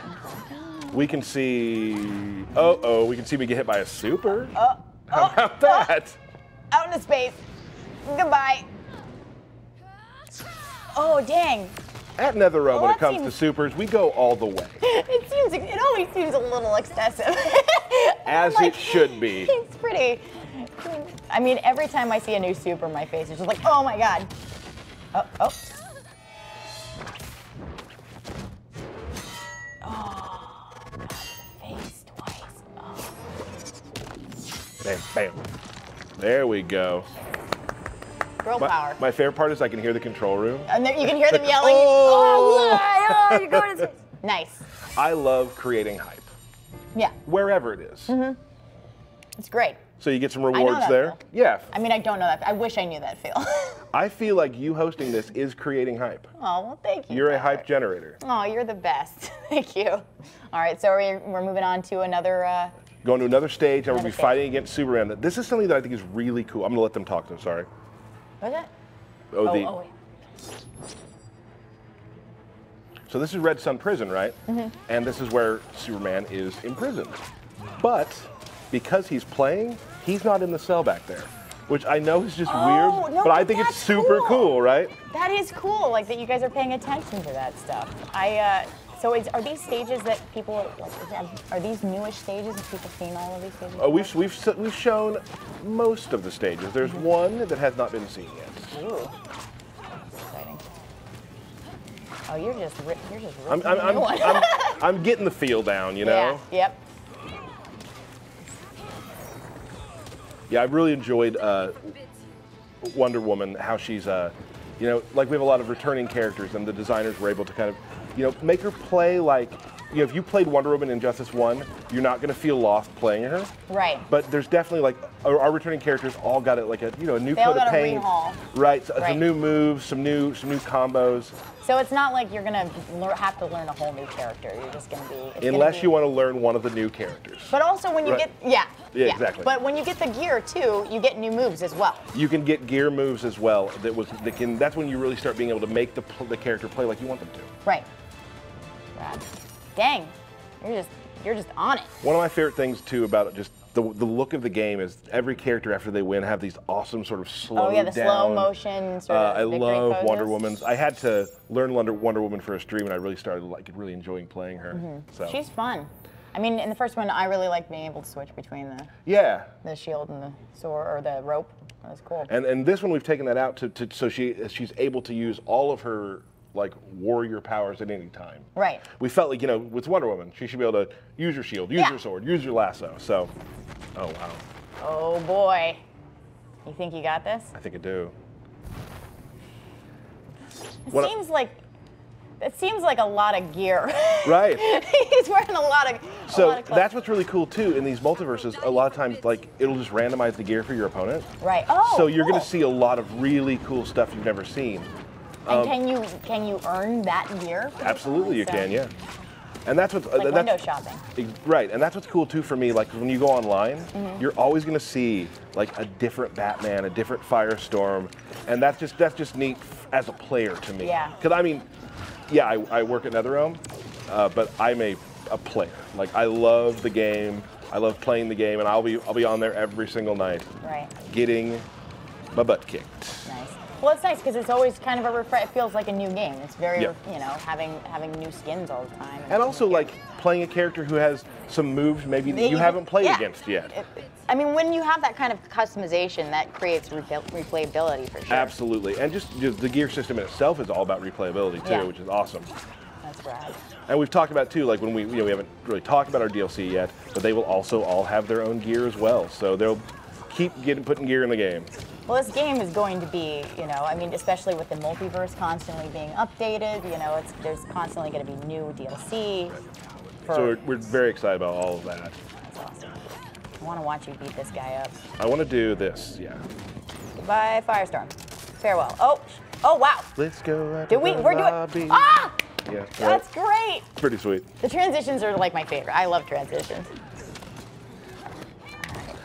We can see. We can see me get hit by a super. How about that? Out into space. Goodbye. Oh dang. At NetherRealm, when it comes to supers, we go all the way. It always seems a little excessive. As it should be. It's pretty. I mean, every time I see a new super, my face is just like, oh my god. Oh. Oh, God, face twice. Oh. Bam, bam. There we go. Girl power. My favorite part is I can hear the control room. And you can hear them yelling. Oh, you're going to nice. I love creating hype. Yeah. Wherever it is. It's great. So you get some rewards there. Yeah. I mean, I don't know that. I wish I knew that feel. I feel like you hosting this is creating hype. Oh, well, thank you. You're a hype generator. Oh, you're the best. Thank you. All right, so we're moving on to another. Going to another stage, and we'll be fighting against Superman. This is something that I think is really cool. I'm going to let them talk, though. Sorry. What's that? Wait. So this is Red Sun Prison, right? And this is where Superman is imprisoned. But because he's playing, he's not in the cell back there, which I know is just weird, no, but I think it's super cool, right? That is cool, like that you guys are paying attention to that stuff. So are these stages that people, are these newish stages? Have people seen all of these stages? We've shown most of the stages. There's one that has not been seen yet. Ooh. Exciting. Oh, you're just ripping a new one. I'm getting the feel down, you know? Yeah, yep. Yeah, I've really enjoyed Wonder Woman, how she's, you know, like we have a lot of returning characters, and the designers were able to kind of, you know, make her play like, you know, if you played Wonder Woman in Injustice 1, you're not going to feel lost playing her. Right. But there's definitely like, our returning characters all got it like a, you know, a new coat of paint. Right, so some new moves, some new combos. So it's not like you're gonna have to learn a whole new character. You're just gonna be. Unless you want to learn one of the new characters. But also when you get, yeah, exactly. But when you get the gear too, you get new moves as well. You can get gear moves as well. That's when you really start being able to make the character play like you want them to. Right. Rad. Dang, you're just on it. One of my favorite things too about just the look of the game is every character after they win have these awesome sort of slow the slow motion sort of I love poses. Wonder Woman's. I had to learn Wonder Woman for a stream, and I really started really enjoying playing her. So. She's fun. I mean, in the first one, I really liked being able to switch between the shield and the sword or the rope. That was cool. And this one we've taken that out so she's able to use all of her like warrior powers at any time. Right. We felt like, you know, with Wonder Woman, she should be able to use your shield, use your sword, use your lasso. So, oh wow. Oh boy. You think you got this? I think I do. It seems like a lot of gear. Right. He's wearing a lot of So that's what's really cool too. In these multiverses, a lot of times like it'll just randomize the gear for your opponent. Right. Oh. So you're going to see a lot of really cool stuff you've never seen. And can you earn that gear? Absolutely, you can. Yeah. And that's what's like window shopping. Right, and that's what's cool too for me. Like when you go online, you're always going to see like a different Batman, a different Firestorm, and that's just neat as a player to me. Yeah. Because I mean, yeah, I work at NetherRealm, but I'm a player. Like I love the game. I love playing the game, and I'll be on there every single night. Right. Getting my butt kicked. Nice. Well, it's nice because it's always kind of it feels like a new game. It's very, Yep. you know, having new skins all the time. And also like playing a character who has some moves maybe that you haven't played against yet. I mean, when you have that kind of customization, that creates replayability for sure. Absolutely, and just the gear system in itself is all about replayability too, which is awesome. That's rad. And we've talked about too, like when we haven't really talked about our DLC yet, but they will also all have their own gear as well. So they'll keep putting gear in the game. Well, this game is going to be, you know, I mean, especially with the multiverse constantly being updated, you know, there's constantly going to be new DLC. So we're very excited about all of that. That's awesome. I want to watch you beat this guy up. I want to do this, yeah. Goodbye, Firestorm. Farewell. Oh, wow. Let's go. We're doing. Ah! Yeah. That's great. Pretty sweet. The transitions are like my favorite. I love transitions.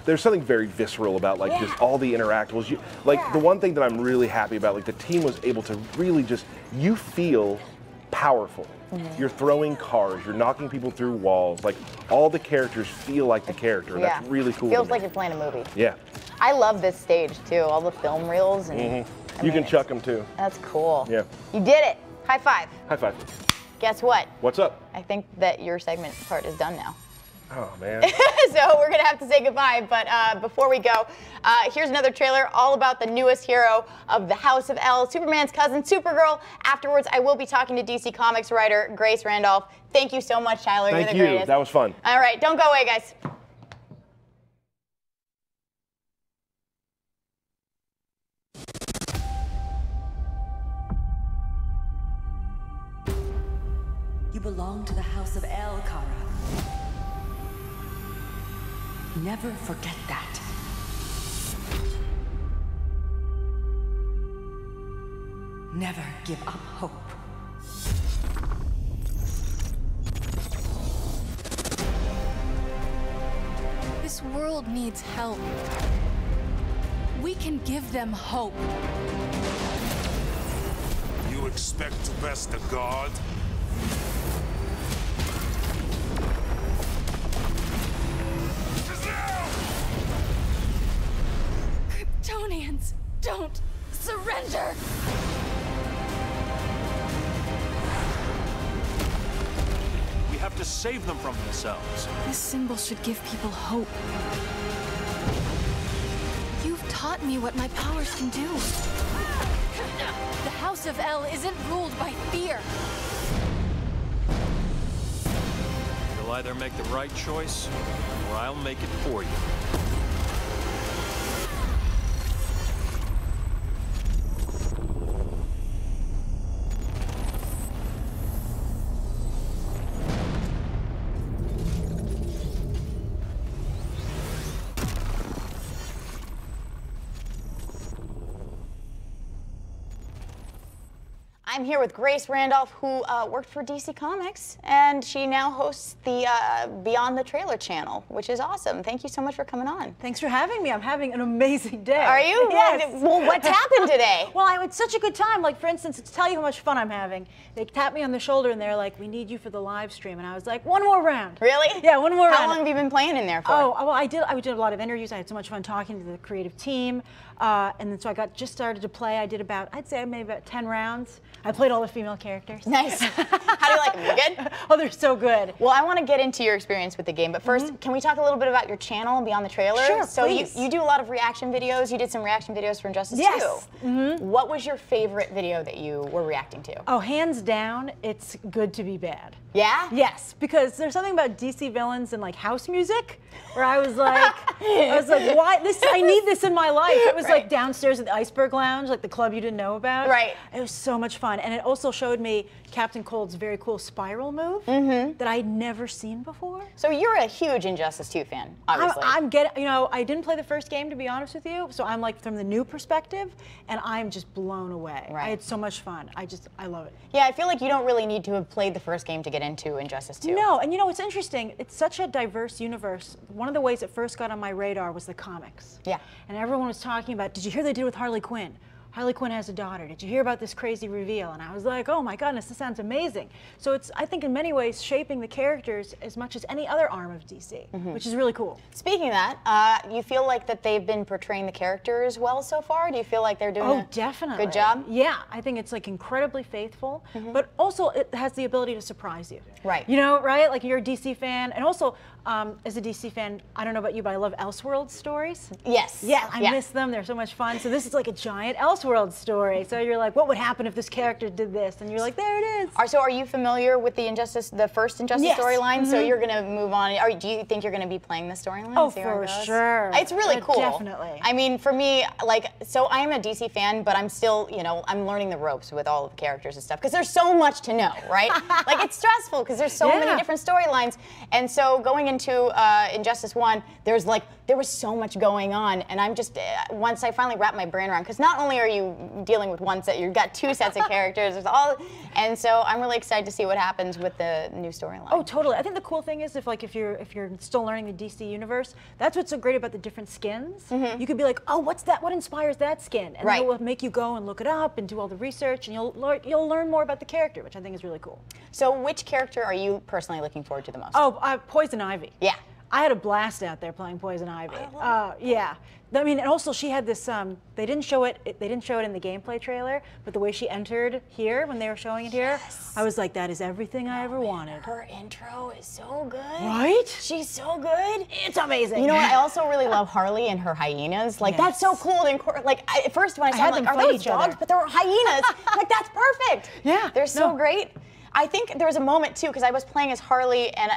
There's something very visceral about like just all the interactables. The one thing that I'm really happy about, like the team was able to really just, you feel powerful. You're throwing cars, you're knocking people through walls. Like all the characters feel like the character. Yeah. That's really cool. Feels like you're playing a movie. Yeah. I love this stage too. All the film reels and. You can chuck them too. That's cool. Yeah. You did it. High five. High five. Guess what? What's up? I think that your segment part is done now. Oh, man. So we're going to have to say goodbye. But before we go, here's another trailer all about the newest hero of the House of L, Superman's cousin, Supergirl. Afterwards, I will be talking to DC Comics writer Grace Randolph. Thank you so much, Tyler. Thank You're the you. greatest. That was fun. All right. Don't go away, guys. You belong to the House of El, Kara. Never forget that. Never give up hope. This world needs help. We can give them hope. You expect to best a god? Kryptonians, don't surrender! We have to save them from themselves. This symbol should give people hope. You've taught me what my powers can do. The House of El isn't ruled by fear. You'll either make the right choice, or I'll make it for you. I'm here with Grace Randolph, who worked for DC Comics, and she now hosts the Beyond the Trailer channel, which is awesome. Thank you so much for coming on. Thanks for having me. I'm having an amazing day. Are you? Yes. Well, what's happened today? Well, I had such a good time. Like, for instance, to tell you how much fun I'm having, they tapped me on the shoulder and they're like, "We need you for the live stream," and I was like, "One more round." Really? Yeah, one more round. How long have you been playing in there for? Oh, well, I did a lot of interviews. I had so much fun talking to the creative team, and then so I just started to play. I did about, I'd say maybe about 10 rounds. I played all the female characters. Nice. How do you like them? You good? Oh, they're so good. Well, I want to get into your experience with the game, but first, can we talk a little bit about your channel Beyond the Trailer? Sure, so please. you do a lot of reaction videos. You did some reaction videos for Injustice 2. What was your favorite video that you were reacting to? Oh, hands down, it's Good to Be Bad. Yeah? Yes, because there's something about DC villains and like house music where I was like, why this? I need this in my life. It was like downstairs at the Iceberg Lounge, like the club you didn't know about. Right. It was so much fun, and it also showed me Captain Cold's very cool spiral move that I'd never seen before. So you're a huge Injustice 2 fan, obviously. I'm getting, you know, I didn't play the first game, to be honest with you, so I'm like from the new perspective, and I'm just blown away. Right. I had so much fun. I love it. Yeah, I feel like you don't really need to have played the first game to get into Injustice 2. No, and you know, it's interesting. It's such a diverse universe. One of the ways it first got on my radar was the comics. Yeah. And everyone was talking about, did you hear they did with Harley Quinn? Harley Quinn has a daughter. Did you hear about this crazy reveal? And I was like, oh my goodness, this sounds amazing. So it's, I think in many ways, shaping the characters as much as any other arm of DC, which is really cool. Speaking of that, you feel like that they've been portraying the characters well so far? Do you feel like they're doing a good job? Yeah, I think it's like incredibly faithful, but also it has the ability to surprise you. Right. You know, right? Like you're a DC fan, and also as a DC fan, I don't know about you, but I love Elseworld stories. Yes. Yeah, I miss them. They're so much fun. So this is like a giant Elseworld story. So you're like, what would happen if this character did this? And you're like, there it is. So are you familiar with the first Injustice storyline? So you're gonna move on. Do you think you're gonna be playing the storyline? Oh, for sure. It's really cool. Definitely. I mean, for me, like, so I am a DC fan, but I'm still, you know, I'm learning the ropes with all of the characters and stuff because there's so much to know, right? Like, it's stressful because there's so many different storylines. And so going into Injustice 1, there was so much going on, and I'm just, once I finally wrapped my brain around, because not only are you dealing with one set, you've got two sets of characters, and so I'm really excited to see what happens with the new storyline. Oh, totally. I think the cool thing is if you're still learning the DC universe, that's what's so great about the different skins. You could be like, oh, what's that? What inspires that skin? And then it will make you go and look it up and do all the research, and you'll learn more about the character, which I think is really cool. So which character are you personally looking forward to the most? Oh, Poison Ivy. Yeah. I had a blast out there playing Poison Ivy. Yeah. I mean, and also she had this. They didn't show it. They didn't show it in the gameplay trailer, but the way she entered here when they were showing it here, I was like, that is everything I ever wanted. Her intro is so good. Right? She's so good. It's amazing. You know what? I also really love Harley and her hyenas. Like that's so cool. Like at first when I saw them, like, are those dogs? But they were hyenas. I'm like, that's perfect. Yeah. They're so great. I think there was a moment too, because I was playing as Harley and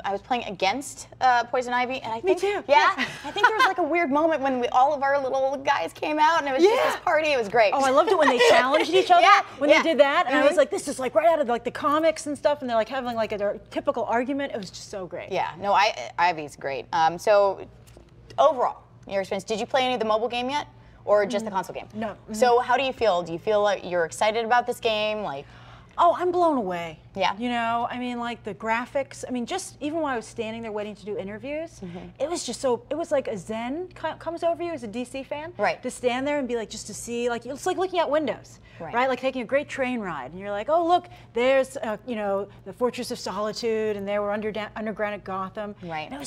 I was playing against Poison Ivy, and I think Me too. Yeah, I think there was like a weird moment when all of our little guys came out, and it was just this party. It was great. Oh, I loved it when they challenged each other. When they did that, and I was like, this is like right out of like the comics and stuff, and they're like having like a typical argument. It was just so great. Yeah, no, Ivy's great. So overall, your experience, did you play any of the mobile game yet, or just the console game? No. So how do you feel? Do you feel like you're excited about this game? Like, Oh, I'm blown away. Yeah. You know, I mean, like the graphics. I mean, just even when I was standing there waiting to do interviews, it was just so. It was like a zen comes over you as a DC fan. Right. To stand there and be like, just to see, like it's like looking out windows. Right. Like taking a great train ride, and you're like, oh look, there's you know, the Fortress of Solitude, and there we're underground at Gotham. Right. And it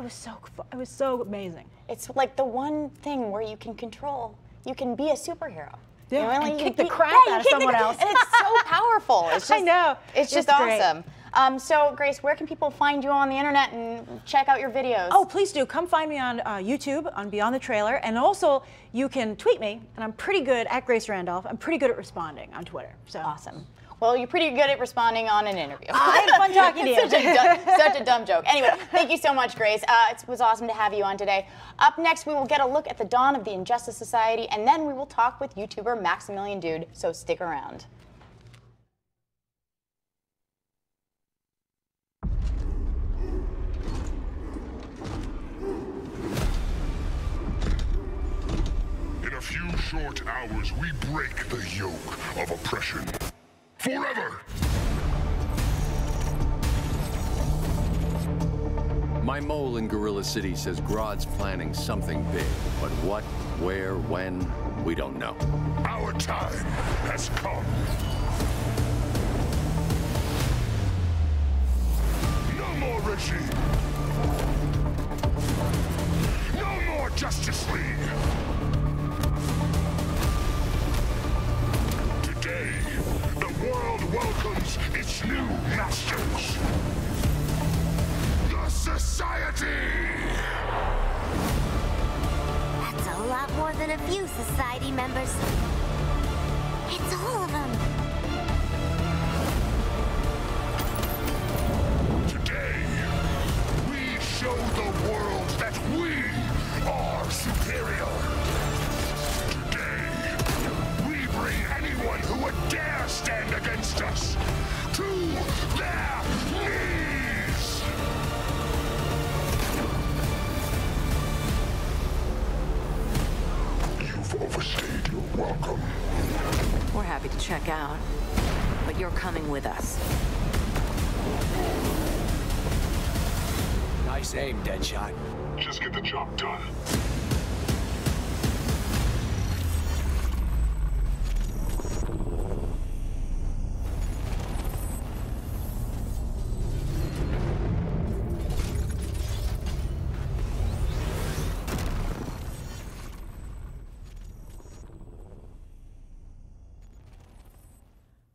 was so amazing. It's like the one thing where you can control. You can be a superhero. Yeah, You know, and like, kick the you- crap yeah, out of you kick the someone cra- else. And it's so powerful. It's just, I know. It's just great. awesome. So, Grace, where can people find you on the internet and check out your videos? Oh, please do. Come find me on YouTube, on Beyond the Trailer. And also, you can tweet me, and I'm pretty good, at Grace Randolph. I'm pretty good at responding on Twitter. So. Awesome. Well, you're pretty good at responding on an interview. I had fun talking to you. Such a dumb joke. Anyway, thank you so much, Grace. It was awesome to have you on today. Up next, we will get a look at the dawn of the Injustice Society, and then we will talk with YouTuber Maximilian Dude, so stick around. In a few short hours, we break the yoke of oppression. Forever! My mole in Gorilla City says Grodd's planning something big, but what, where, when, we don't know. Our time has come. No more regime. No more Justice League. Today, the world welcomes its new masters. The Society! That's a lot more than a few society members. It's all of them. Today, we show the world that we are superior. Today, we bring anyone who would dare stand against us to their knees. You've overstayed your welcome. We're happy to check out, but you're coming with us. Nice aim, Deadshot. Just get the job done.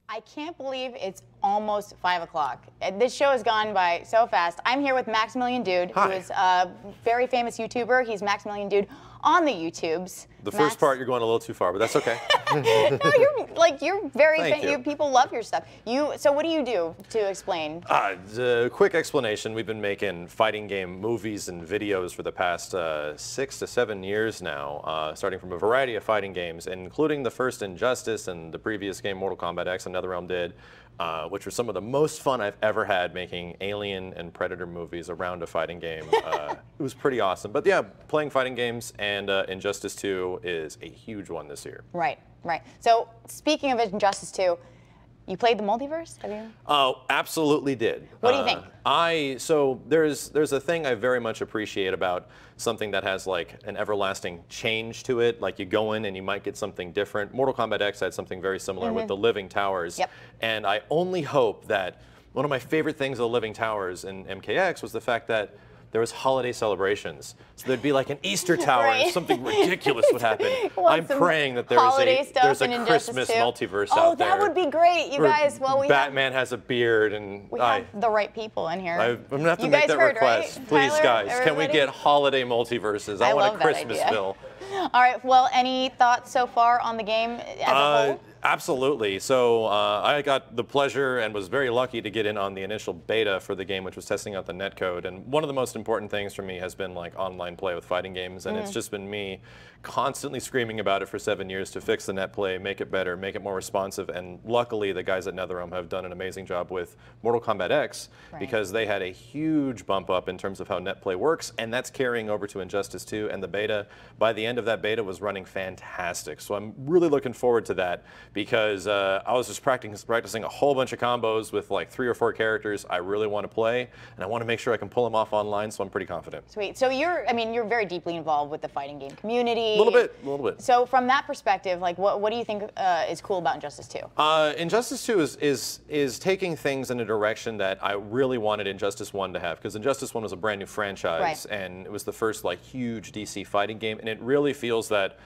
I can't believe it's almost 5 o'clock. This show has gone by so fast. I'm here with Maximilian Dude, who is a very famous YouTuber. He's Maximilian Dude on the YouTubes. The first part, you're going a little too far, but that's okay. No, you're very Thank you. people love your stuff. So what do you do to explain? Quick explanation, we've been making fighting game movies and videos for the past 6 to 7 years now, starting from a variety of fighting games, including the first Injustice and the previous game Mortal Kombat X and NetherRealm did, which were some of the most fun I've ever had making Alien and Predator movies around a fighting game. It was pretty awesome. But yeah, playing fighting games and Injustice 2 is a huge one this year. Right. So speaking of Injustice 2, you played the Multiverse? Have you? Oh, absolutely did. What do you think? So there's a thing I very much appreciate about something that has like an everlasting change to it. Like you go in and you might get something different. Mortal Kombat X had something very similar with the Living Towers. Yep. And I only hope that one of my favorite things of the Living Towers in MKX was the fact that there was holiday celebrations. So there'd be like an Easter tower and something ridiculous would happen. I'm praying that there's a Christmas multiverse out there. Oh, that would be great, you guys. Well, Batman has a beard and we have the right people in here. I'm gonna have to make that request. Right? Please, Tyler, guys, everybody? can we get holiday multiverses? I want a Christmasville. All right, well, any thoughts so far on the game as a whole? Absolutely. So I got the pleasure and was very lucky to get in on the initial beta for the game, which was testing out the netcode. And one of the most important things for me has been like online play with fighting games. And it's just been me constantly screaming about it for 7 years to fix the net play, make it better, make it more responsive. And luckily, the guys at NetherRealm have done an amazing job with Mortal Kombat X because they had a huge bump up in terms of how net play works. And that's carrying over to Injustice 2. And the beta, by the end of that beta, was running fantastic. So I'm really looking forward to that because I was just practicing a whole bunch of combos with like 3 or 4 characters I really want to play, and I want to make sure I can pull them off online, so I'm pretty confident. Sweet. So you're very deeply involved with the fighting game community. A little bit. So from that perspective, like what do you think is cool about Injustice 2? Injustice 2 is taking things in a direction that I really wanted Injustice 1 to have, because Injustice 1 was a brand new franchise, and it was the first like huge DC fighting game, and it really feels that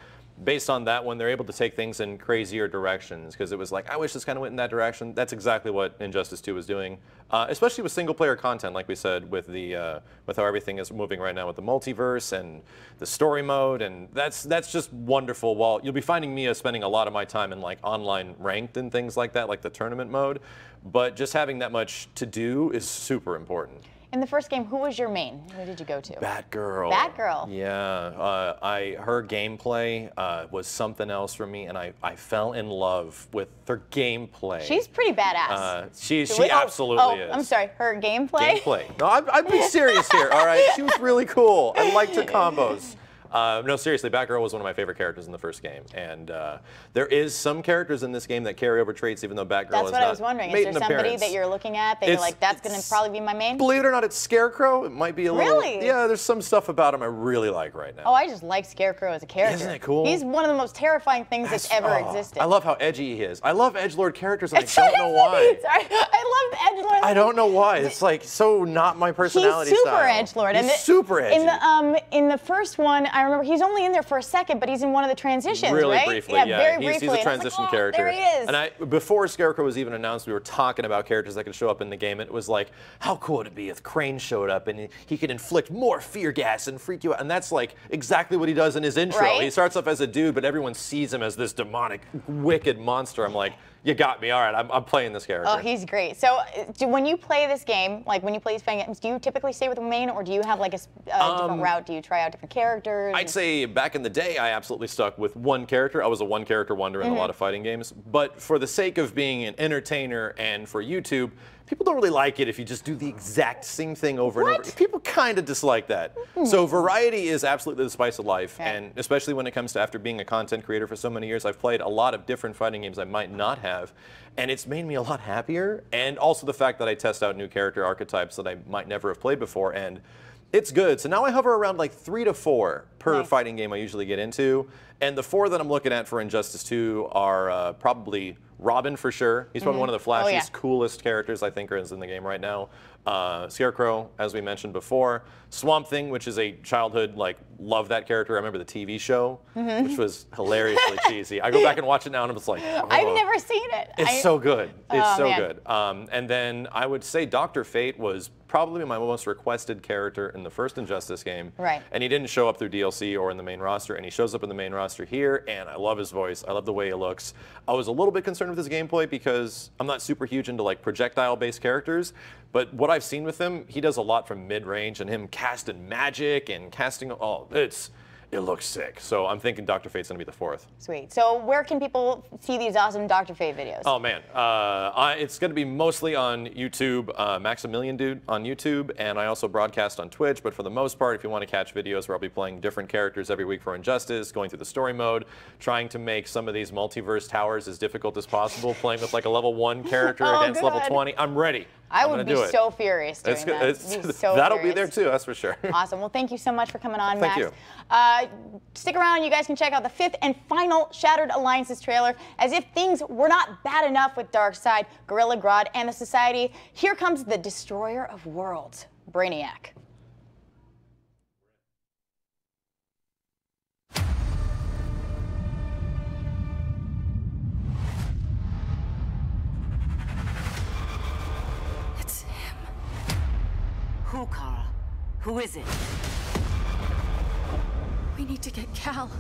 based on that one, they're able to take things in crazier directions, because it was like, I wish this kind of went in that direction. That's exactly what Injustice 2 was doing, especially with single-player content, like we said, with the with how everything is moving right now with the multiverse and the story mode, and that's just wonderful. While you'll be finding me spending a lot of my time in like online ranked and things like that, like the tournament mode, but just having that much to do is super important. In the first game, who was your main? Who did you go to? Batgirl. Batgirl. Yeah, her gameplay was something else for me, and I fell in love with her gameplay. She's pretty badass. She absolutely is. I'm sorry, her gameplay? Gameplay. No, I'm being serious here, all right? She was really cool. I liked her combos. No, seriously, Batgirl was one of my favorite characters in the first game, and there is some characters in this game that carry over traits, even though Batgirl is not. That's what I was wondering. Is there somebody that you're looking at that you're like, that's going to probably be my main? Believe it or not, it's Scarecrow. It might be a little. Really? Yeah, there's some stuff about him I really like right now. Oh, I just like Scarecrow as a character. Isn't it cool? He's one of the most terrifying things that's ever existed. I love how edgy he is. I love edgelord characters, and I don't know why. Sorry, I love edgelord. I don't know why. It's like so not my personality style. He's super edgelord. He's super edgy. In the first one, I remember he's only in there for a second, but he's in one of the transitions, really right? Briefly, yeah, yeah. Very briefly. He's a transition character. There he is. And before Scarecrow was even announced, we were talking about characters that could show up in the game. It was like, how cool would it be if Crane showed up and he could inflict more fear gas and freak you out? And that's like exactly what he does in his intro. Right? He starts off as a dude, but everyone sees him as this demonic, wicked monster. I'm like, you got me. All right, I'm playing this character. Oh, he's great. So when you play this game, like when you play these fighting games, do you typically stay with the main, or do you have like a different route? Do you try out different characters? I'd say back in the day, I absolutely stuck with one character. I was a one-character wonder in a lot of fighting games. But for the sake of being an entertainer and for YouTube, people don't really like it if you just do the exact same thing over and over. People kind of dislike that. So variety is absolutely the spice of life, and especially when it comes to after being a content creator for so many years, I've played a lot of different fighting games I might not have, and it's made me a lot happier, and also the fact that I test out new character archetypes that I might never have played before, and it's good. So now I hover around like 3 to 4 per fighting game I usually get into, and the 4 that I'm looking at for Injustice 2 are probably Robin for sure. He's probably one of the flashiest, coolest characters I think is in the game right now. Scarecrow, as we mentioned before. Swamp Thing, which is a childhood, like, love that character. I remember the TV show, which was hilariously cheesy. I go back and watch it now and I'm just like, oh. I've never seen it. It's so good. It's so good. And then I would say Dr. Fate was probably my most requested character in the first Injustice game. Right. And he didn't show up through DLC or in the main roster, and he shows up in the main roster here, and I love his voice. I love the way he looks. I was a little bit concerned with his gameplay because I'm not super huge into like projectile-based characters, but what I've seen with him, he does a lot from mid-range, and him casting magic and casting, it looks sick. So I'm thinking Dr. Fate's gonna be the 4th. Sweet. So where can people see these awesome Dr. Fate videos? Oh man, it's gonna be mostly on YouTube, Maximilian Dude on YouTube, and I also broadcast on Twitch, but for the most part, if you want to catch videos where I'll be playing different characters every week for Injustice, going through the story mode, trying to make some of these multiverse towers as difficult as possible, playing with like a level 1 character against level 20, I'm ready. I would be so furious doing that. That'll be there too, that's for sure. Awesome. Well, thank you so much for coming on, Max. Thank you. Stick around. You guys can check out the 5th and final Shattered Alliances trailer. As if things were not bad enough with Darkseid, Gorilla Grodd, and the Society, here comes the Destroyer of Worlds, Brainiac. Who, Kara? Who is it? We need to get Cal.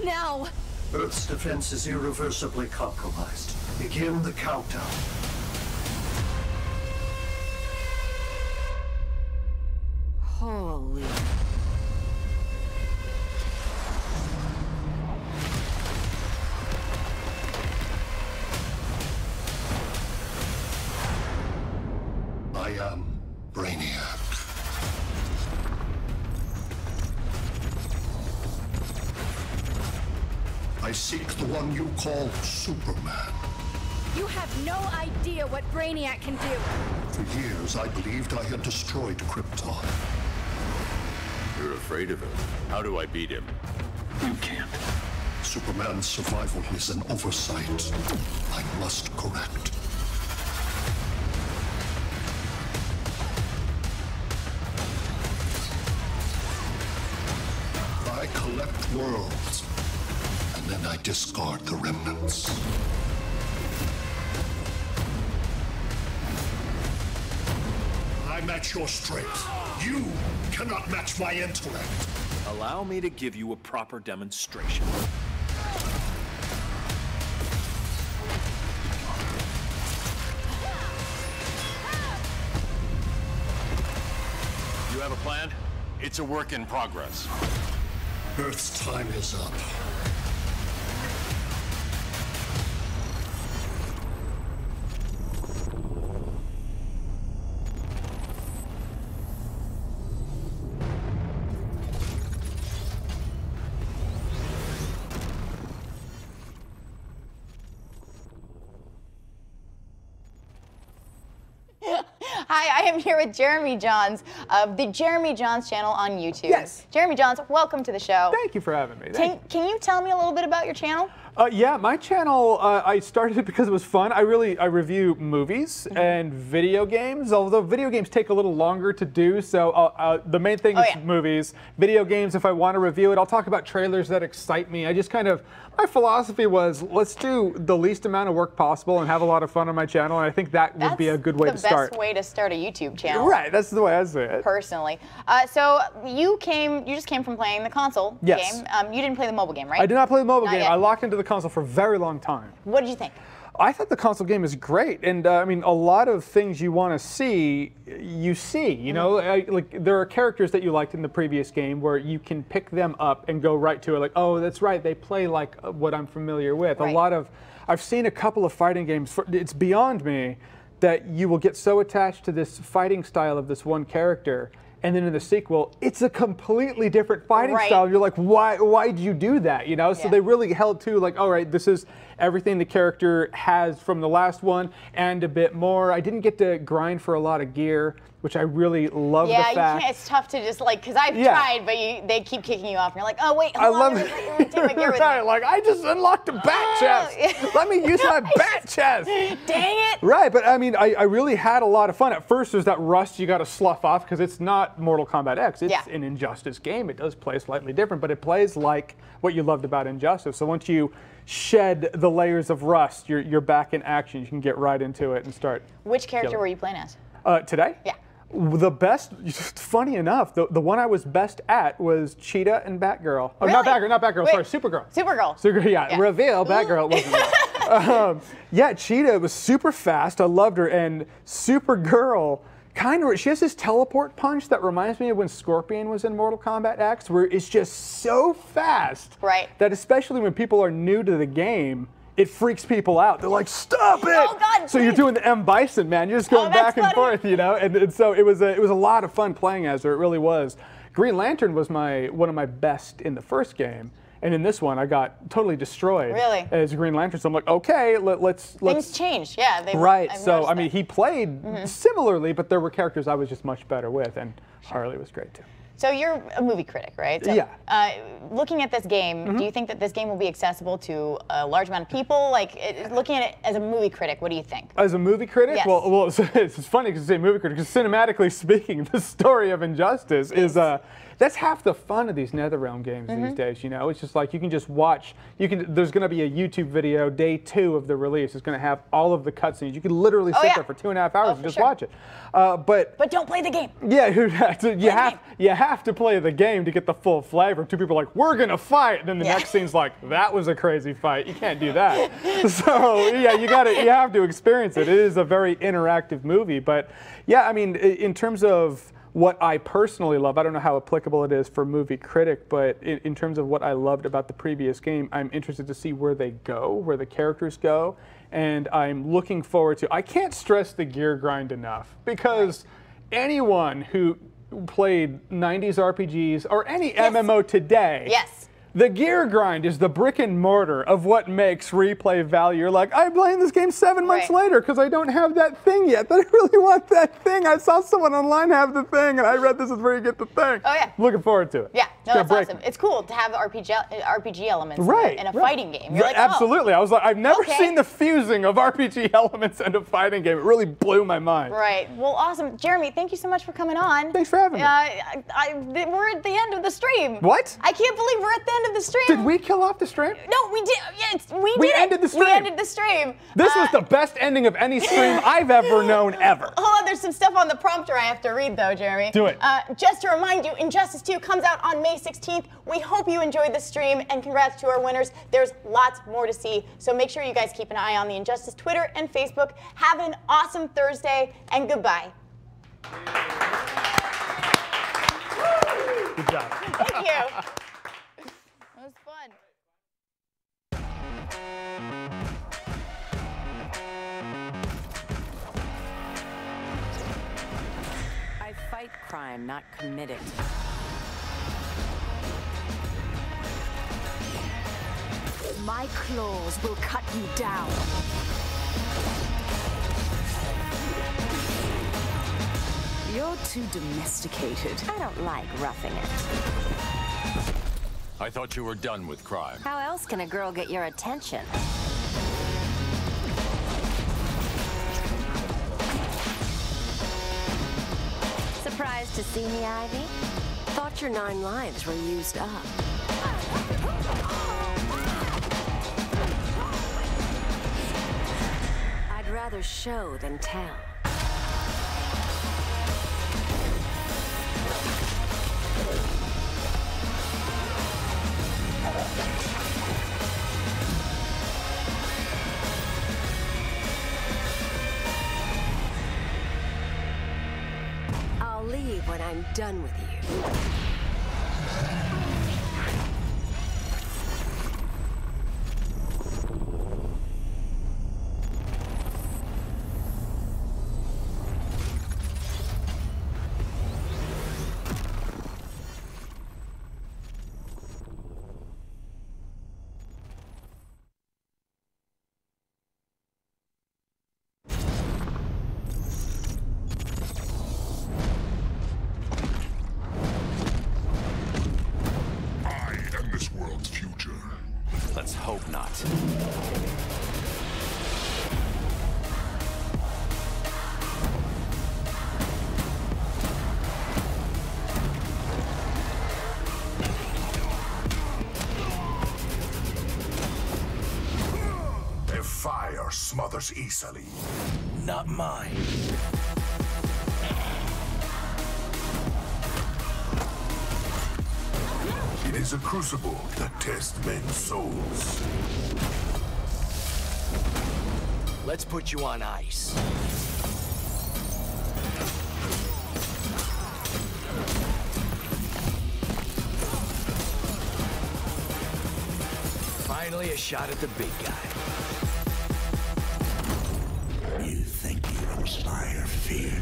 Now! Earth's defense is irreversibly compromised. Begin the countdown. Holy... I am Brainiac. I I seek the one you call Superman. You have no idea what Brainiac can do. For years, I believed I had destroyed Krypton. You're afraid of him. How do I beat him? You can't. Superman's survival is an oversight I must correct. I collect worlds, and then I discard the remnants. I match your strength. You cannot match my intellect. Allow me to give you a proper demonstration. You have a plan? It's a work in progress. Earth's time is up. Hi, I am here with Jeremy Johns of the Jeremy Johns channel on YouTube. Yes. Jeremy Johns, welcome to the show. Thank you for having me. Can you tell me a little bit about your channel? Yeah, my channel, I started it because it was fun. I review movies and video games, although video games take a little longer to do, so the main thing is movies. Video games, if I want to review it, I'll talk about trailers that excite me. I just kind of, my philosophy was, let's do the least amount of work possible and have a lot of fun on my channel, and I think that would be a good way to start. That's the best way to start a YouTube channel. Right, that's the way I say it. Personally. So you just came from playing the console game. You didn't play the mobile game, right? I did not play the mobile game. Yet. I locked into the console for a very long time. What did you think? I thought the console game is great, and I mean, a lot of things you want to see, you see. You know, like there are characters that you liked in the previous game where you can pick them up and go right to it. Like, oh, that's right, they play like what I'm familiar with. Right. A lot of, I've seen a couple of fighting games. It's beyond me that you will get so attached to this fighting style of this one character. And then in the sequel, it's a completely different fighting style. You're like, why'd you do that? You know, so they really held to like, all right, this is everything the character has from the last one and a bit more. I didn't get to grind for a lot of gear, which I really love the fact. Yeah, it's tough to just like, because I've tried, but they keep kicking you off. And you're like, oh wait, hold on, let me take my gear with me. Like, I just unlocked a bat chest. Let me use my bat chest. Dang it. Right, but I mean, I really had a lot of fun. At first, there's that rust you got to slough off because it's not Mortal Kombat X. It's an Injustice game. It does play slightly different, but it plays like what you loved about Injustice. So once you shed the layers of rust, you're back in action. You can get right into it and start. Which character were you playing as? Today? Yeah. The best, funny enough, the one I was best at was Cheetah and Batgirl. Oh, really? not Batgirl, sorry, Supergirl. Supergirl. Yeah. Reveal, Batgirl, it wasn't yeah, Cheetah was super fast, I loved her, and Supergirl, she has this teleport punch that reminds me of when Scorpion was in Mortal Kombat X, where it's just so fast that especially when people are new to the game, it freaks people out. They're like, stop it! Oh God, so you're doing the M. Bison, man. You're just going back and forth, you know? And so it was a lot of fun playing as her. It really was. Green Lantern was one of my best in the first game. And in this one, I got totally destroyed as Green Lantern. So I'm like, okay, let's... Things changed, yeah. So, I mean, he played similarly, but there were characters I was just much better with, and Harley was great, too. So you're a movie critic, right? So, looking at this game, do you think that this game will be accessible to a large amount of people? Like, looking at it as a movie critic, what do you think? As a movie critic? Yes. Well, it's funny because you say movie critic, because cinematically speaking, the story of Injustice is... that's half the fun of these NetherRealm games these days, you know? It's just like you can just watch, there's gonna be a YouTube video, day 2 of the release. It's gonna have all of the cutscenes. You can literally sit there for 2.5 hours and just watch it. But don't play the game. Yeah, you have to play the game to get the full flavor. Two people are like, we're gonna fight, and then the next scene's like, that was a crazy fight. You can't do that. So yeah, you have to experience it. It is a very interactive movie, but yeah, I mean, in terms of what I personally love, I don't know how applicable it is for movie critic, but in terms of what I loved about the previous game, I'm interested to see where they go, where the characters go, and I'm looking forward to, I can't stress the gear grind enough, because anyone who played 90s RPGs or any MMO today The gear grind is the brick and mortar of what makes replay value. You're like, I'm playing this game 7 months later because I don't have that thing yet, but I really want that thing. I saw someone online have the thing, and I read this is where you get the thing. Oh, yeah. Looking forward to it. Yeah, no, that's awesome. It's cool to have RPG elements in a fighting game. You're like, absolutely. I was like, I've never seen the fusing of RPG elements in a fighting game. It really blew my mind. Right. Well, awesome. Jeremy, thank you so much for coming on. Thanks for having me. We're at the end of the stream. What? I can't believe we're at the end of the stream. Did we kill off the stream? No, we did. Yes, we did. We ended the stream. We ended the stream. This was the best ending of any stream I've ever known ever. Hold on, there's some stuff on the prompter I have to read though, Jeremy. Do it. Just to remind you, Injustice 2 comes out on May 16th. We hope you enjoyed the stream, and congrats to our winners. There's lots more to see, so make sure you guys keep an eye on the Injustice Twitter and Facebook. Have an awesome Thursday, and goodbye. Good job. Thank you. That was fun. I fight crime, not commit it. My claws will cut you down. You're too domesticated. I don't like roughing it. I thought you were done with crime. How else can a girl get your attention? Surprised to see me, Ivy? Thought your 9 lives were used up. I'd rather show than tell. I'll leave when I'm done with you. Let's hope not. Their fire smothers easily. Not mine. It is a crucible that tests men's souls. Let's put you on ice. Finally, a shot at the big guy. You think you inspire fear?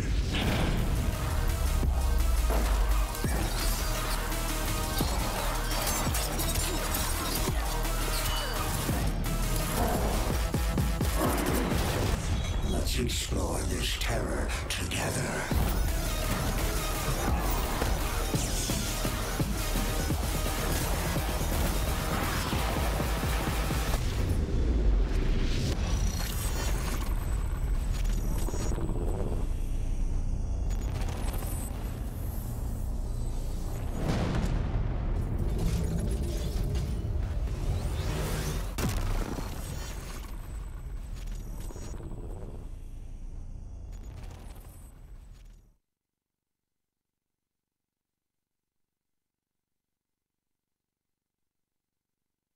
Let's explore this terror together.